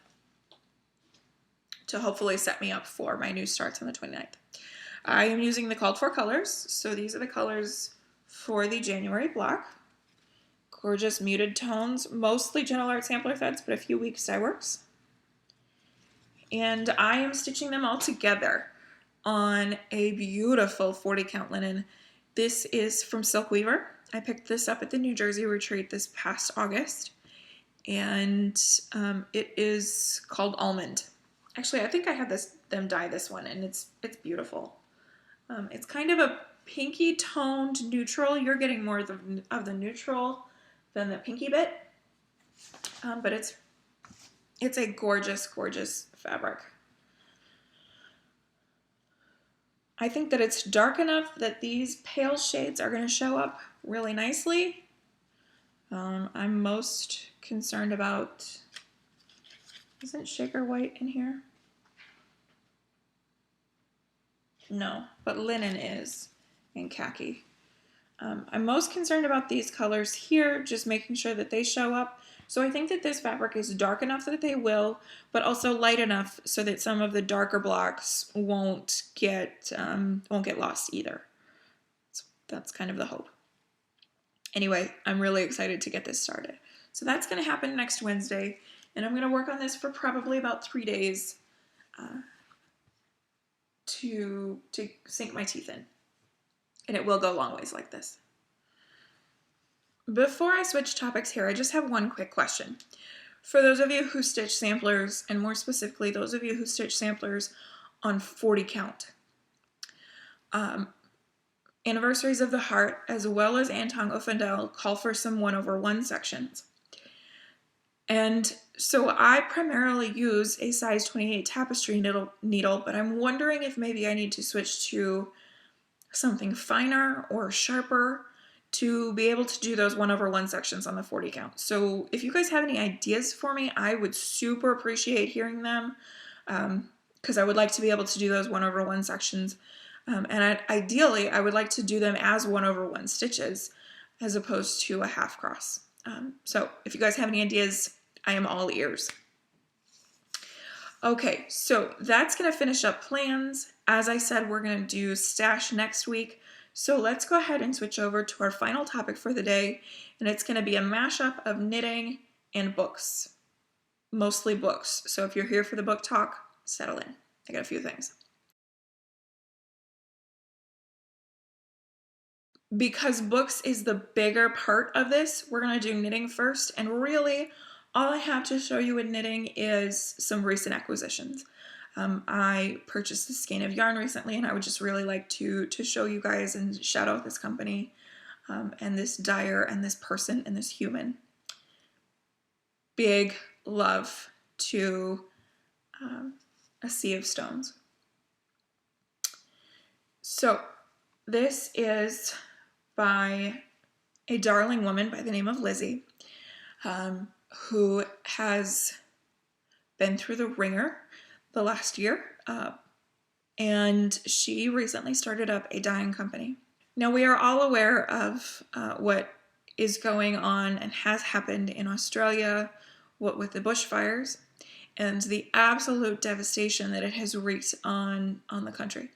to hopefully set me up for my new starts on the 29th. I am using the called for colors, so these are the colors for the January block. Gorgeous muted tones, mostly Gentle Art sampler threads, but a few weak dye works. And I am stitching them all together on a beautiful 40 count linen. This is from Silk Weaver. I picked this up at the New Jersey retreat this past August, and it is called Almond. Actually, I think I had them dye this one, and it's beautiful. It's kind of a pinky toned neutral. You're getting more of the neutral than the pinky bit, but it's a gorgeous, gorgeous fabric. I think that it's dark enough that these pale shades are going to show up really nicely. I'm most concerned about, isn't Shaker White in here? No, but linen is in khaki. I'm most concerned about these colors here, just making sure that they show up. So I think that this fabric is dark enough that they will, but also light enough so that some of the darker blocks won't get lost either. So that's kind of the hope. Anyway, I'm really excited to get this started. So that's going to happen next Wednesday, and I'm going to work on this for probably about 3 days to sink my teeth in. And it will go long ways like this. Before I switch topics here, I just have one quick question. For those of you who stitch samplers, and more specifically, those of you who stitch samplers on 40 count, Anniversaries of the Heart, as well as Tong Uffindell, call for some 1/1 sections. And so I primarily use a size 28 tapestry needle, but I'm wondering if maybe I need to switch to something finer or sharper to be able to do those 1/1 sections on the 40 count. So if you guys have any ideas for me, I would super appreciate hearing them, because I would like to be able to do those 1/1 sections. And ideally, I would like to do them as 1/1 stitches as opposed to a half cross. So if you guys have any ideas, I am all ears. Okay, so that's going to finish up plans. As I said, we're going to do stash next week. So let's go ahead and switch over to our final topic for the day. And it's going to be a mashup of knitting and books. Mostly books. So if you're here for the book talk, settle in. I got a few things. Because books is the bigger part of this, we're going to do knitting first. And really, all I have to show you in knitting is some recent acquisitions. I purchased a skein of yarn recently, and I would just really like to show you guys and shout out this company and this dyer and this person and this human. Big love to A Sea of Stones. So this is by a darling woman by the name of Lizzie, who has been through the ringer the last year, and she recently started up a dyeing company. Now, we are all aware of what is going on and has happened in Australia, what with the bushfires, and the absolute devastation that it has wreaked on the country.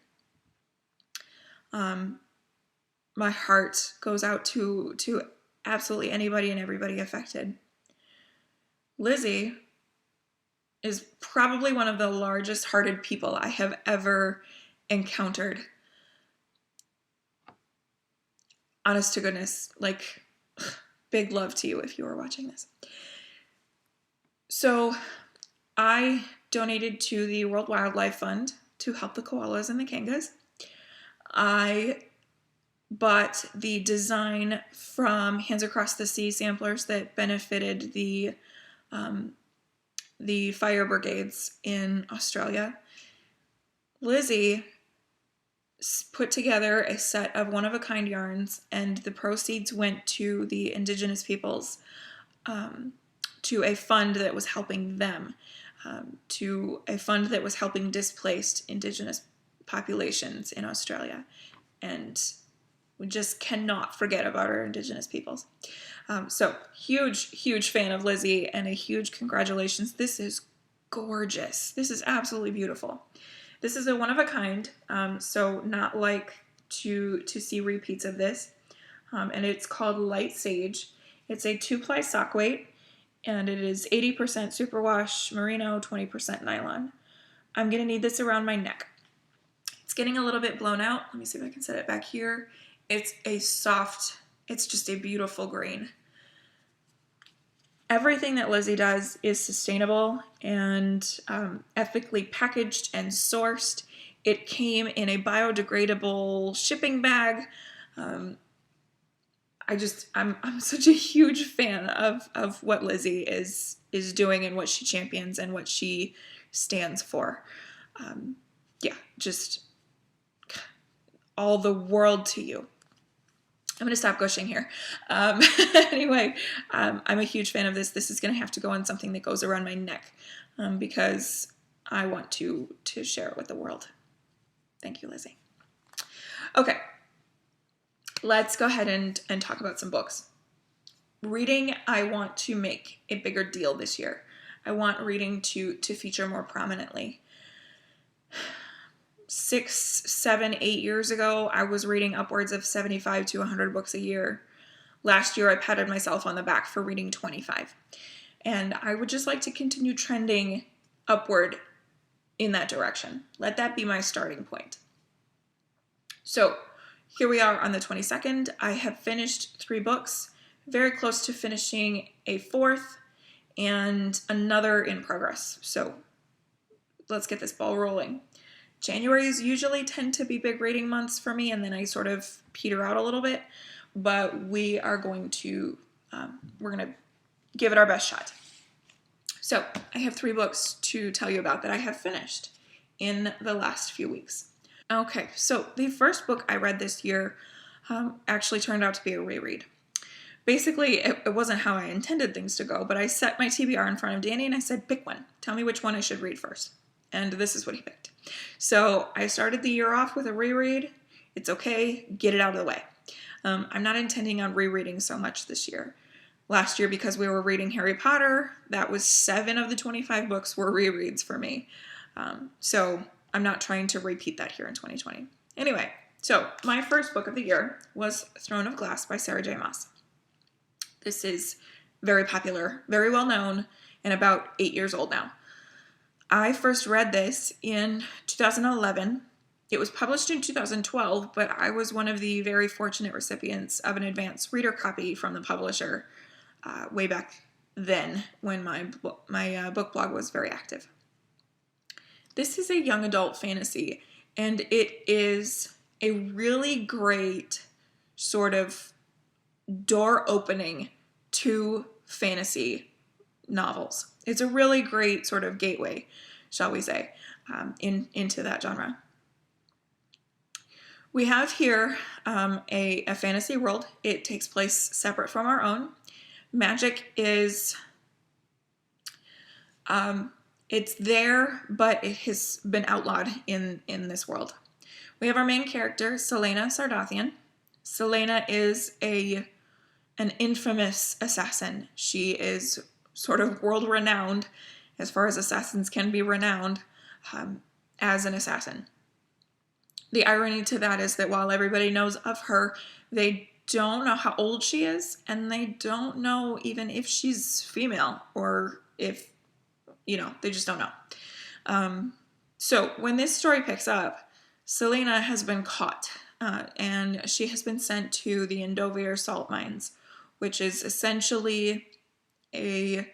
My heart goes out to absolutely anybody and everybody affected. Lizzie is probably one of the largest hearted people I have ever encountered. Honest to goodness, like, big love to you if you are watching this. So I donated to the World Wildlife Fund to help the koalas and the kangas. I bought the design from Hands Across the Sea samplers that benefited the fire brigades in Australia. Lizzie put together a set of one-of-a-kind yarns, and the proceeds went to the Indigenous peoples, to a fund that was helping them, to a fund that was helping displaced Indigenous populations in Australia. And we just cannot forget about our Indigenous peoples. So huge fan of Lizzie, and a huge congratulations. This is gorgeous. This is absolutely beautiful. This is a one-of-a-kind, so not like to see repeats of this. And it's called Light Sage. It's a 2-ply sock weight, and it is 80% superwash merino, 20% nylon. I'm going to need this around my neck. It's getting a little bit blown out. Let me see if I can set it back here. It's a soft, it's just a beautiful green. Everything that Lizzie does is sustainable and ethically packaged and sourced. It came in a biodegradable shipping bag. I'm such a huge fan of what Lizzie is doing and what she champions and what she stands for. Yeah, just all the world to you. I'm going to stop gushing here. Anyway, I'm a huge fan of this. This is going to have to go on something that goes around my neck because I want to share it with the world. Thank you, Lizzie. Okay, let's go ahead and talk about some books. Reading, I want to make a bigger deal this year. I want reading to feature more prominently. 6, 7, 8 years ago, I was reading upwards of 75 to 100 books a year. Last year, I patted myself on the back for reading 25. And I would just like to continue trending upward in that direction. Let that be my starting point. So here we are on the 22nd. I have finished 3 books, very close to finishing a 4th, and another in progress. So let's get this ball rolling. January's usually tend to be big reading months for me, and then I sort of peter out a little bit, but we are going to, we're going to give it our best shot. So I have 3 books to tell you about that I have finished in the last few weeks. Okay, so the first book I read this year actually turned out to be a reread. Basically, it wasn't how I intended things to go, but I set my TBR in front of Danny and I said, pick one. Tell me which one I should read first. And this is what he picked. So I started the year off with a reread. It's okay, get it out of the way. I'm not intending on rereading so much this year. Last year, because we were reading Harry Potter, that was 7 of the 25 books were rereads for me. So I'm not trying to repeat that here in 2020. Anyway, so my first book of the year was Throne of Glass by Sarah J. Maas. This is very popular, very well known, and about 8 years old now. I first read this in 2011. It was published in 2012, but I was one of the very fortunate recipients of an advanced reader copy from the publisher way back then when my book blog was very active. This is a young adult fantasy, and it is a really great sort of door opening to fantasy novels. It's a really great sort of gateway, shall we say, into that genre. We have here a fantasy world. It takes place separate from our own. Magic is, it's there, but it has been outlawed in this world. We have our main character, Celaena Sardathian. Celaena is an infamous assassin. She is sort of world-renowned, as far as assassins can be renowned, as an assassin. The irony to that is that while everybody knows of her, they don't know how old she is, and they don't know even if she's female, or if, they just don't know. So when this story picks up, Celaena has been caught, and she has been sent to the Endovier salt mines, which is essentially a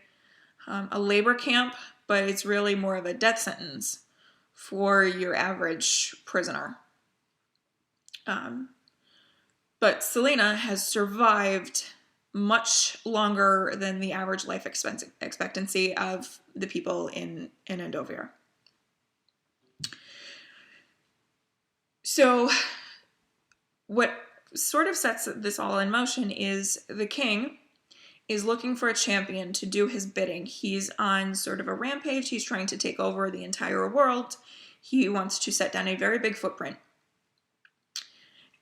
labor camp, but it's really more of a death sentence for your average prisoner. But Celaena has survived much longer than the average life expectancy of the people in Endovier. So what sort of sets this all in motion is the king is looking for a champion to do his bidding. He's on sort of a rampage. He's trying to take over the entire world. He wants to set down a very big footprint.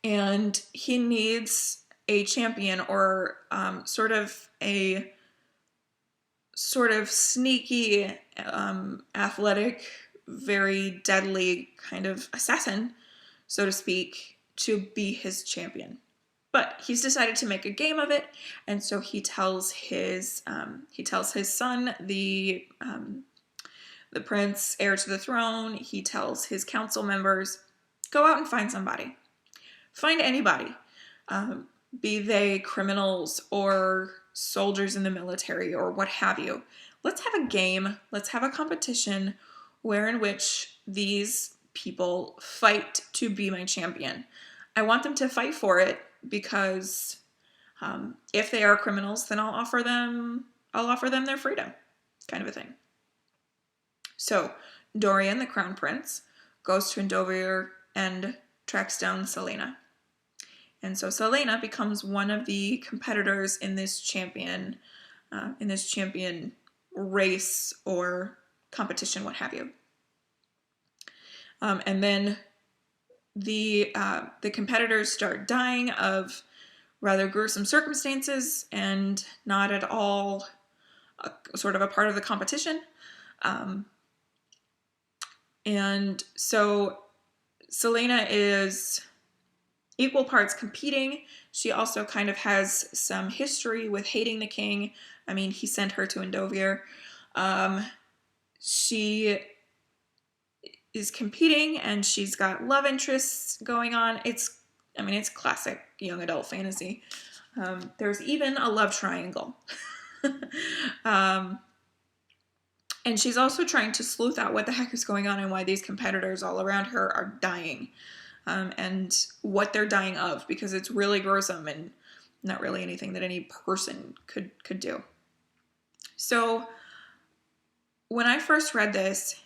And he needs a champion, or sort of sneaky, athletic, very deadly kind of assassin, so to speak, to be his champion. But he's decided to make a game of it, and so he tells his son, the prince, heir to the throne. He tells his council members, Go out and find somebody. Find anybody, be they criminals or soldiers in the military or what have you. Let's have a game. Let's have a competition in which these people fight to be my champion. I want them to fight for it because if they are criminals, then I'll offer them their freedom, kind of a thing. So Dorian, the crown prince, goes to Endovier and tracks down Selena. And so Selena becomes one of the competitors in this champion race or competition, what have you. And then the competitors start dying of rather gruesome circumstances and not at all sort of a part of the competition. And so Selena is equal parts competing. She also kind of has some history with hating the king. I mean, he sent her to Endovier. She is competing and she's got love interests going on. It's classic young adult fantasy. There's even a love triangle. And she's also trying to sleuth out what the heck is going on and why these competitors all around her are dying. And what they're dying of, because it's really gruesome and not really anything that any person could do. So when I first read this,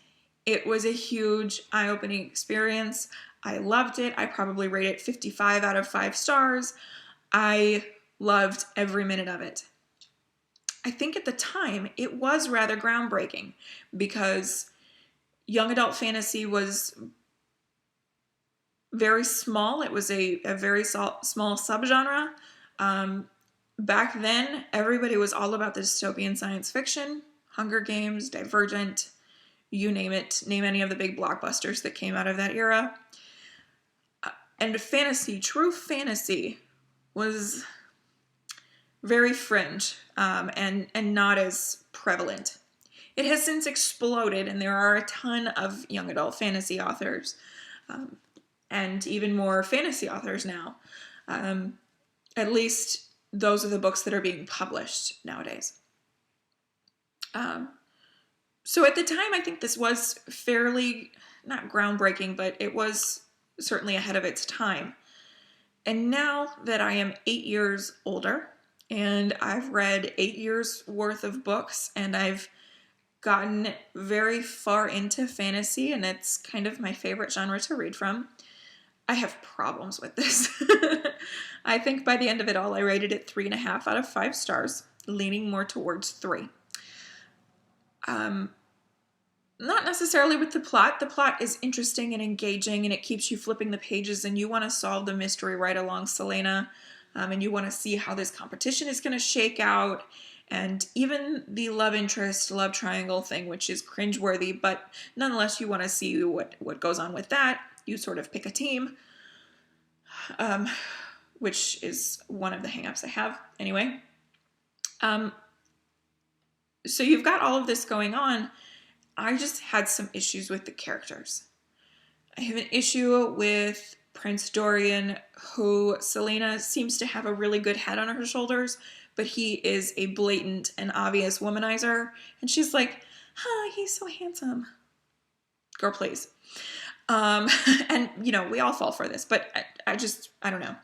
it was a huge eye-opening experience. I loved it. I probably rate it 55 out of 5 stars. I loved every minute of it. I think at the time it was rather groundbreaking because young adult fantasy was very small. It was a very small subgenre. Back then, everybody was all about the dystopian science fiction, Hunger Games, Divergent, you name it. Name any of the big blockbusters that came out of that era. And fantasy, true fantasy, was very fringe and not as prevalent. It has since exploded, and there are a ton of young adult fantasy authors. And even more fantasy authors now. At least those are the books that are being published nowadays. So at the time, I think this was fairly, not groundbreaking, but it was certainly ahead of its time. And now that I am 8 years older, and I've read 8 years worth of books, and I've gotten very far into fantasy, and it's kind of my favorite genre to read from, I have problems with this. I think by the end of it all, I rated it 3.5 out of 5 stars, leaning more towards 3. Not necessarily with the plot. The plot is interesting and engaging, and it keeps you flipping the pages, and you want to solve the mystery right along Selena, and you want to see how this competition is going to shake out, and even the love interest, love triangle thing, which is cringeworthy, but nonetheless, you want to see what goes on with that. You sort of pick a team, which is one of the hangups I have. Anyway, so you've got all of this going on. I just had some issues with the characters. I have an issue with Prince Dorian, who Selena seems to have a really good head on her shoulders, but he is a blatant and obvious womanizer. And she's like, he's so handsome. Girl, please. And, we all fall for this, but I don't know.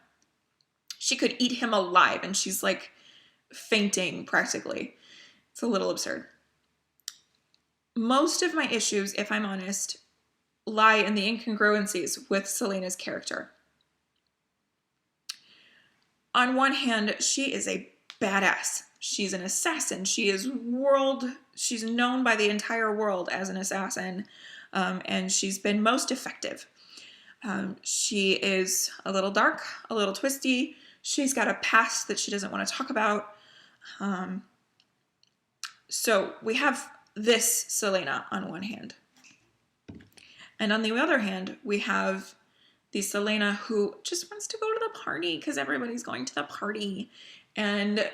She could eat him alive, and she's, like, fainting, practically. It's a little absurd. Most of my issues, if I'm honest, lie in the incongruencies with Selena's character. On one hand, she is a badass. She's an assassin. She's known by the entire world as an assassin, and she's been most effective. She is a little dark, a little twisty. She's got a past that she doesn't want to talk about. So we have this Selena on one hand. And on the other hand, we have the Selena who just wants to go to the party because everybody's going to the party. And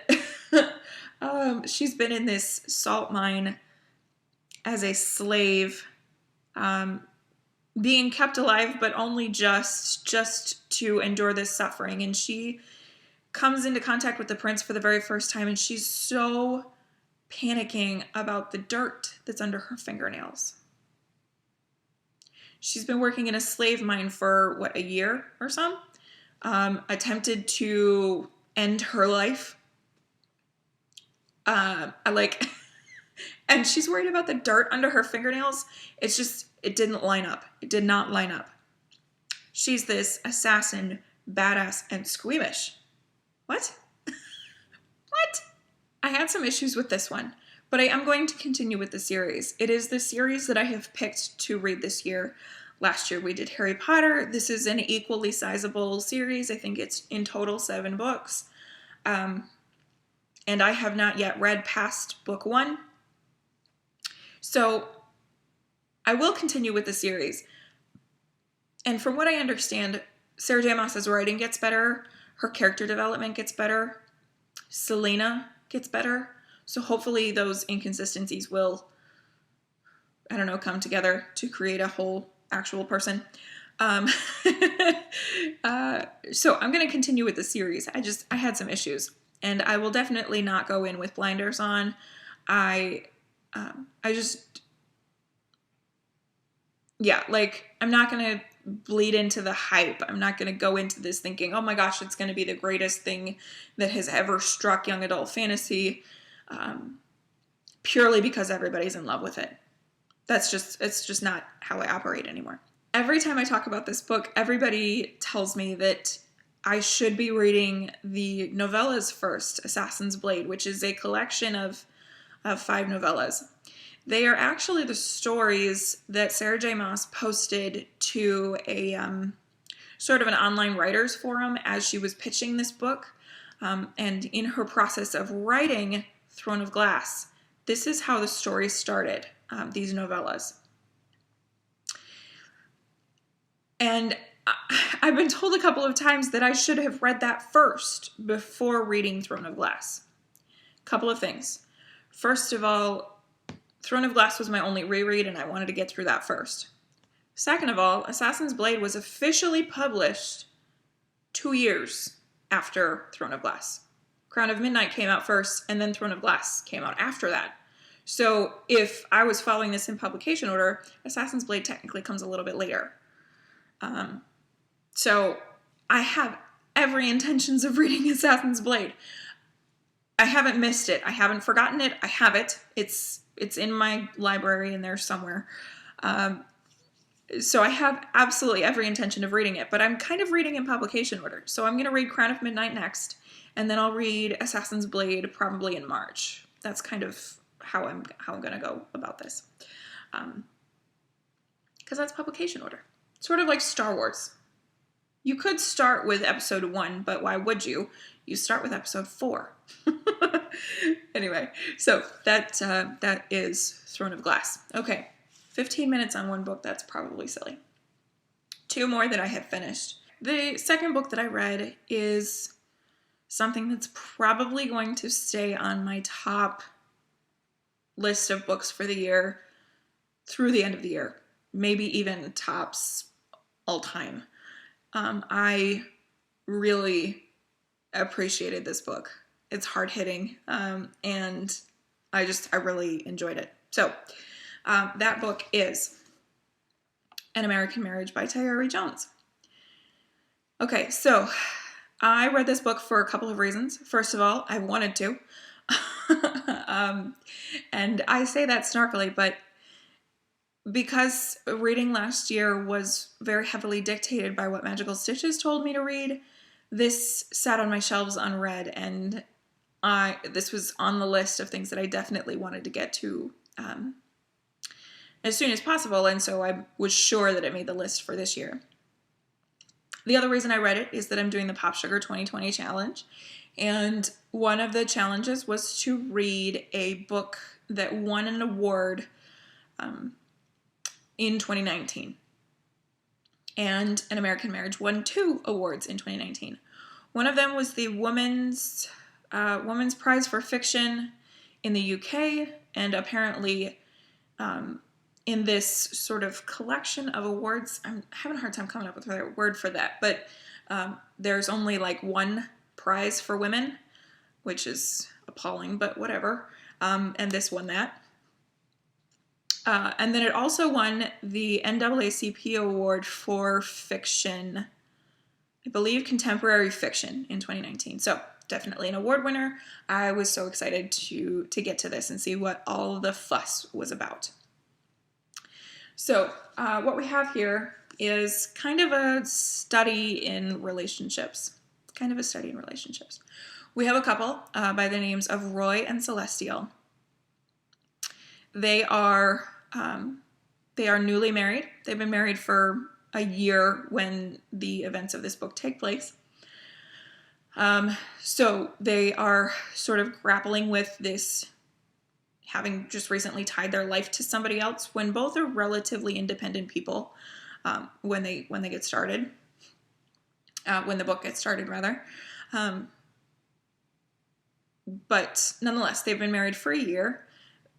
she's been in this salt mine as a slave being kept alive, but only just to endure this suffering. And she comes into contact with the prince for the very first time, and she's so panicking about the dirt that's under her fingernails. She's been working in a slave mine for, what, a year or so? Attempted to end her life. And she's worried about the dirt under her fingernails. It's just, it didn't line up. It did not line up. She's this assassin, badass, and squeamish. What? What? I had some issues with this one, but I am going to continue with the series. It is the series that I have picked to read this year. Last year we did Harry Potter. This is an equally sizable series. I think it's in total 7 books. And I have not yet read past book 1. So I will continue with the series. And from what I understand, Sarah J. Maas's writing gets better. Her character development gets better. Selena gets better. So hopefully those inconsistencies will, I don't know, come together to create a whole actual person. So I'm going to continue with the series. I had some issues, and I will definitely not go in with blinders on. I'm not going to bleed into the hype. I'm not going to go into this thinking, oh my gosh, it's going to be the greatest thing that has ever struck young adult fantasy, purely because everybody's in love with it. It's just not how I operate anymore. Every time I talk about this book, everybody tells me that I should be reading the novellas first, Assassin's Blade, which is a collection of 5 novellas. They are actually the stories that Sarah J. Maas posted to a sort of an online writers forum as she was pitching this book. And in her process of writing Throne of Glass, this is how the story started, these novellas. And I've been told a couple of times that I should have read that first before reading Throne of Glass. Couple of things. First of all, Throne of Glass was my only reread, and I wanted to get through that first. Second of all, Assassin's Blade was officially published 2 years after Throne of Glass. Crown of Midnight came out first, and then Throne of Glass came out after that. So if I was following this in publication order, Assassin's Blade technically comes a little bit later. So I have every intentions of reading Assassin's Blade. I haven't missed it. I haven't forgotten it. I have it. It's in my library in there somewhere. So I have absolutely every intention of reading it, but I'm kind of reading in publication order. So I'm going to read Crown of Midnight next, and then I'll read Assassin's Blade probably in March. That's kind of how I'm going to go about this. Because that's publication order. Sort of like Star Wars. You could start with episode 1, but why would you? You start with episode 4. Anyway, so that is Throne of Glass. Okay, 15 minutes on one book, that's probably silly. 2 more that I have finished. The second book that I read is something that's probably going to stay on my top list of books for the year through the end of the year. Maybe even tops all time. I really appreciated this book. It's hard-hitting, and I really enjoyed it. So that book is An American Marriage by Tayari Jones. Okay, so I read this book for a couple of reasons. First of all, I wanted to. And I say that snarkily, but because reading last year was very heavily dictated by what Magical Stitches told me to read, this sat on my shelves unread, and this was on the list of things that I definitely wanted to get to as soon as possible, and so I was sure that it made the list for this year. The other reason I read it is that I'm doing the Pop Sugar 2020 challenge, and one of the challenges was to read a book that won an award in 2019. And An American Marriage won 2 awards in 2019. One of them was the Women's Prize for Fiction in the UK, and apparently in this sort of collection of awards. I'm having a hard time coming up with a word for that, but there's only like one prize for women, which is appalling, but whatever. And this won that. And then it also won the NAACP award for fiction, I believe contemporary fiction, in 2019. So definitely an award winner. I was so excited to get to this and see what all the fuss was about. So what we have here is kind of a study in relationships. We have a couple by the names of Roy and Celestial. They are newly married. They've been married for a year when the events of this book take place. So they are sort of grappling with this, having just recently tied their life to somebody else, when both are relatively independent people when they get started, when the book gets started rather. But nonetheless, they've been married for a year.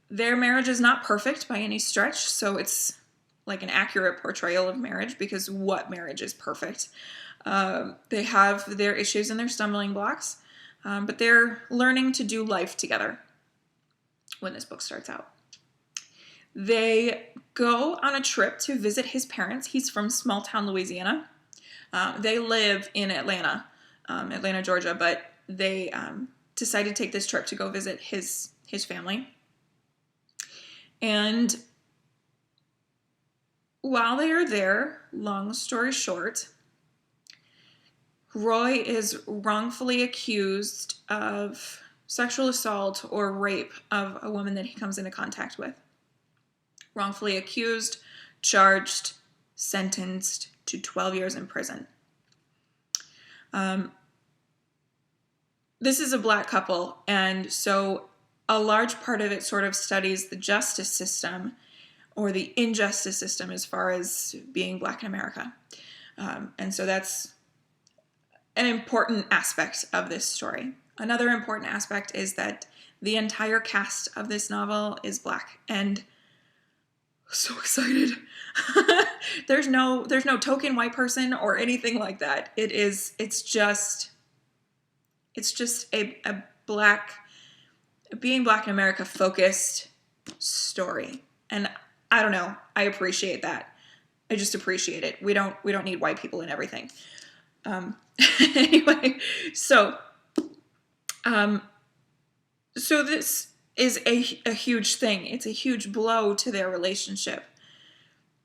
Their marriage is not perfect by any stretch, so it's like an accurate portrayal of marriage, because what marriage is perfect? They have their issues and their stumbling blocks, but they're learning to do life together when this book starts out. They go on a trip to visit his parents. He's from small town Louisiana. They live in Atlanta, Georgia, but they decided to take this trip to go visit his family. And while they are there, long story short, Roy is wrongfully accused of sexual assault or rape of a woman that he comes into contact with. Wrongfully accused, charged, sentenced to 12 years in prison. This is a Black couple, and so a large part of it sort of studies the justice system, or the injustice system, as far as being Black in America. And so that's an important aspect of this story. Another important aspect is that the entire cast of this novel is Black, and so excited. There's no token white person or anything like that. It's just a Black, being Black in America focused story. And I don't know, I appreciate that. I just appreciate it. We don't need white people in everything. Anyway, so this is a huge thing. It's a huge blow to their relationship.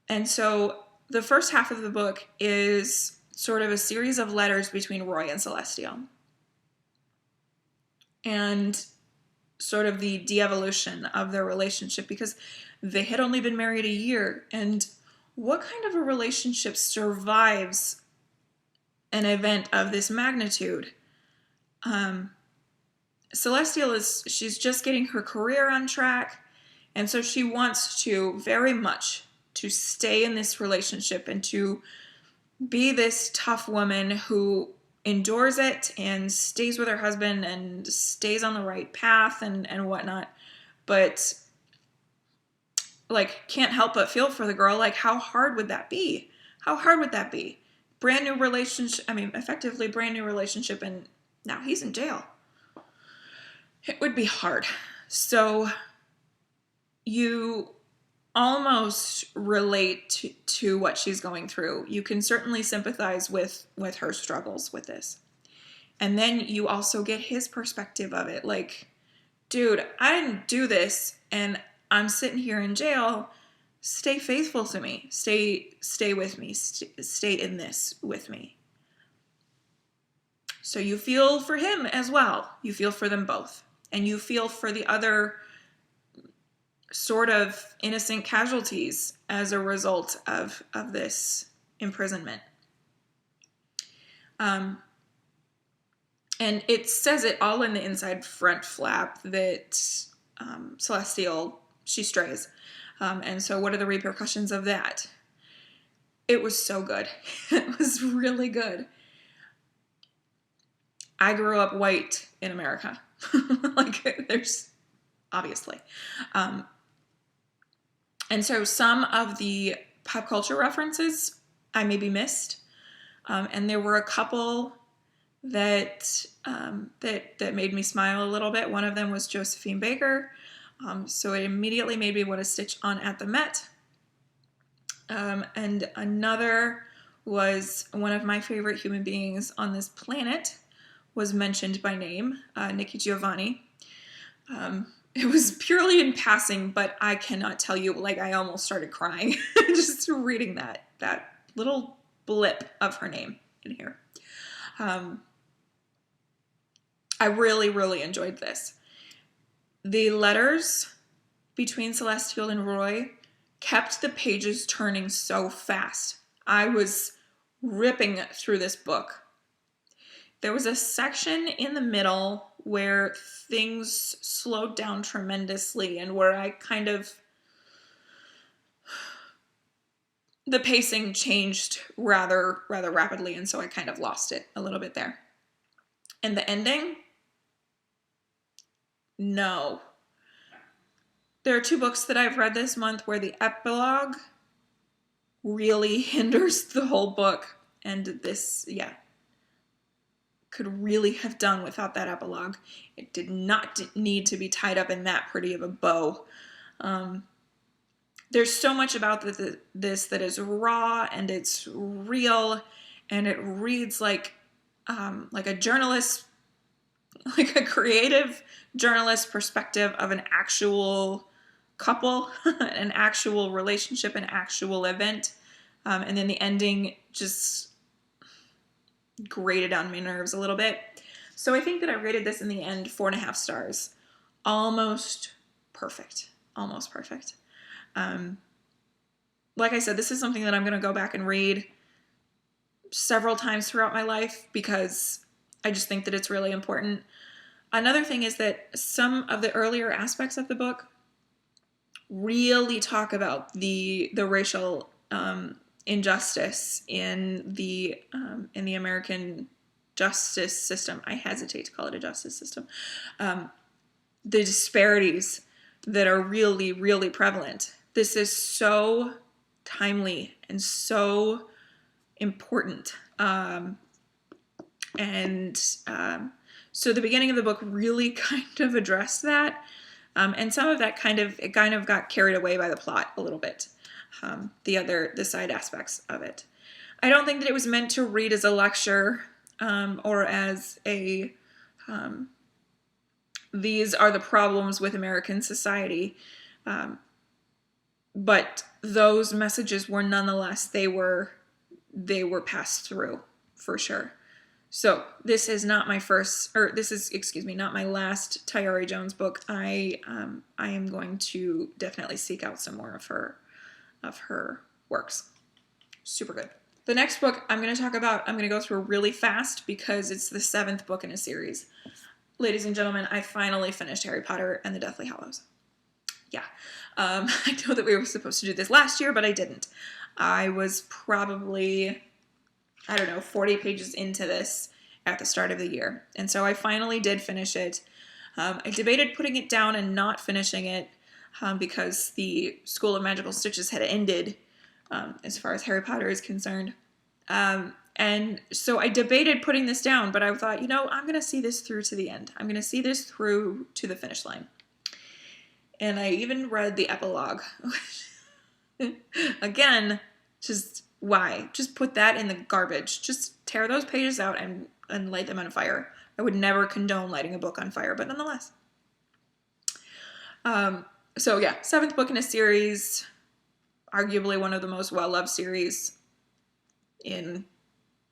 And so the first half of the book is sort of a series of letters between Roy and Celestial, and sort of the de-evolution of their relationship, because they had only been married a year. And what kind of a relationship survives an event of this magnitude? Celestial she's just getting her career on track, and so she wants to very much to stay in this relationship and to be this tough woman who endures it and stays with her husband and stays on the right path and whatnot. But like, can't help but feel for the girl. Like, how hard would that be? Brand new relationship, effectively brand new relationship, and now he's in jail. It would be hard. So you almost relate to what she's going through. You can certainly sympathize with her struggles with this. And then you also get his perspective of it. Like, dude, I didn't do this, and I'm sitting here in jail. Stay faithful to me. Stay with me. Stay in this with me. So you feel for him as well. You feel for them both. And you feel for the other sort of innocent casualties as a result of this imprisonment. And it says it all in the inside front flap that Celestial, she strays. And so what are the repercussions of that? It was so good. It was really good. I grew up white in America. Like, there's obviously. And so some of the pop culture references I maybe missed. And there were a couple that made me smile a little bit. One of them was Josephine Baker. So it immediately made me want to stitch on at the Met. And another was one of my favorite human beings on this planet was mentioned by name, Nikki Giovanni. It was purely in passing, but I cannot tell you, like, I almost started crying just reading that little blip of her name in here. I really, really enjoyed this. The letters between Celestial and Roy kept the pages turning so fast. I was ripping through this book. There was a section in the middle where things slowed down tremendously and where I kind of, the pacing changed rather rapidly, and so I kind of lost it a little bit there. And the ending? No. There are 2 books that I've read this month where the epilogue really hinders the whole book, and this, could really have done without that epilogue. It did not need to be tied up in that pretty of a bow. There's so much about this that is raw and it's real, and it reads like a journalist, like a creative journalist perspective of an actual couple, an actual relationship, an actual event. And then the ending just grated on my nerves a little bit. So I think that I rated this in the end 4.5 stars. Almost perfect. Almost perfect. Like I said, this is something that I'm going to go back and read several times throughout my life because I just think that it's really important. Another thing is that some of the earlier aspects of the book really talk about the racial injustice in the American justice system. I hesitate to call it a justice system. The disparities that are really, really prevalent. This is so timely and so important. So the beginning of the book really kind of addressed that. And some of that kind of got carried away by the plot a little bit. The side aspects of it. I don't think that it was meant to read as a lecture, or as a, these are the problems with American society. But those messages were nonetheless, they were passed through for sure. So this is not my not my last Tayari Jones book. I am going to definitely seek out some more of her works. Super good. The next book I'm going to go through really fast because it's the 7th book in a series. Ladies and gentlemen, I finally finished Harry Potter and the Deathly Hallows. Yeah. I know that we were supposed to do this last year, but I didn't. I was probably, 40 pages into this at the start of the year. And so I finally did finish it. I debated putting it down and not finishing it because the School of Magical Stitches had ended as far as Harry Potter is concerned. And so I debated putting this down, but I thought, I'm going to see this through to the end. I'm going to see this through to the finish line. And I even read the epilogue. Again, just why? Just put that in the garbage. Just tear those pages out and light them on fire. I would never condone lighting a book on fire, but nonetheless. So yeah, 7th book in a series. Arguably one of the most well-loved series in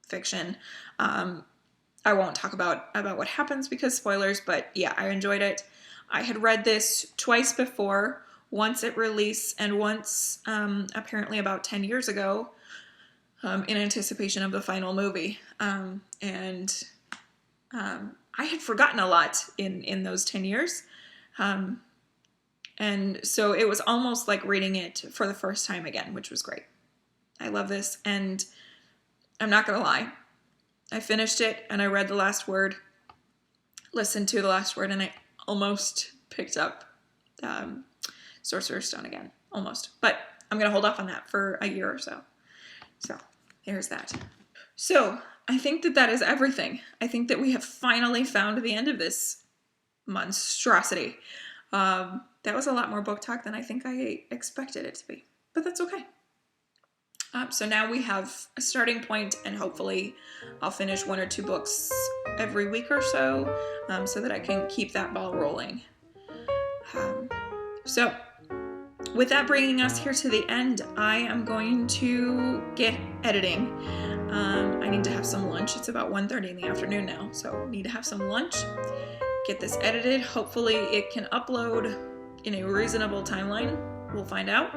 fiction. I won't talk about what happens because spoilers, but yeah, I enjoyed it. I had read this twice before, once at release and once apparently about 10 years ago in anticipation of the final movie. And I had forgotten a lot in those 10 years. And so it was almost like reading it for the first time again, which was great. I love this, and I'm not going to lie. I finished it, and I read the last word, listened to the last word, and I almost picked up Sorcerer's Stone again. almost. But I'm going to hold off on that for a year or so. So there's that. So I think that that is everything. I think that we have finally found the end of this monstrosity. That was a lot more book talk than I think I expected it to be, but that's okay. So now we have a starting point, and hopefully I'll finish 1 or 2 books every week or so, so that I can keep that ball rolling. So with that bringing us here to the end, I am going to get editing. I need to have some lunch. It's about 1:30 in the afternoon now, so need to have some lunch, get this edited. Hopefully it can upload in a reasonable timeline. We'll find out.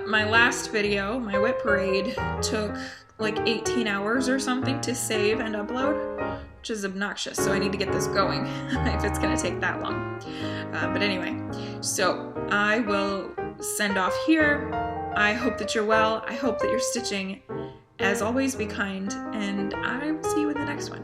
My last video, my whip parade, took like 18 hours or something to save and upload, which is obnoxious, so I need to get this going if it's gonna take that long. But anyway, so I will send off here. I hope that you're well. I hope that you're stitching. As always, be kind, and I will see you in the next one.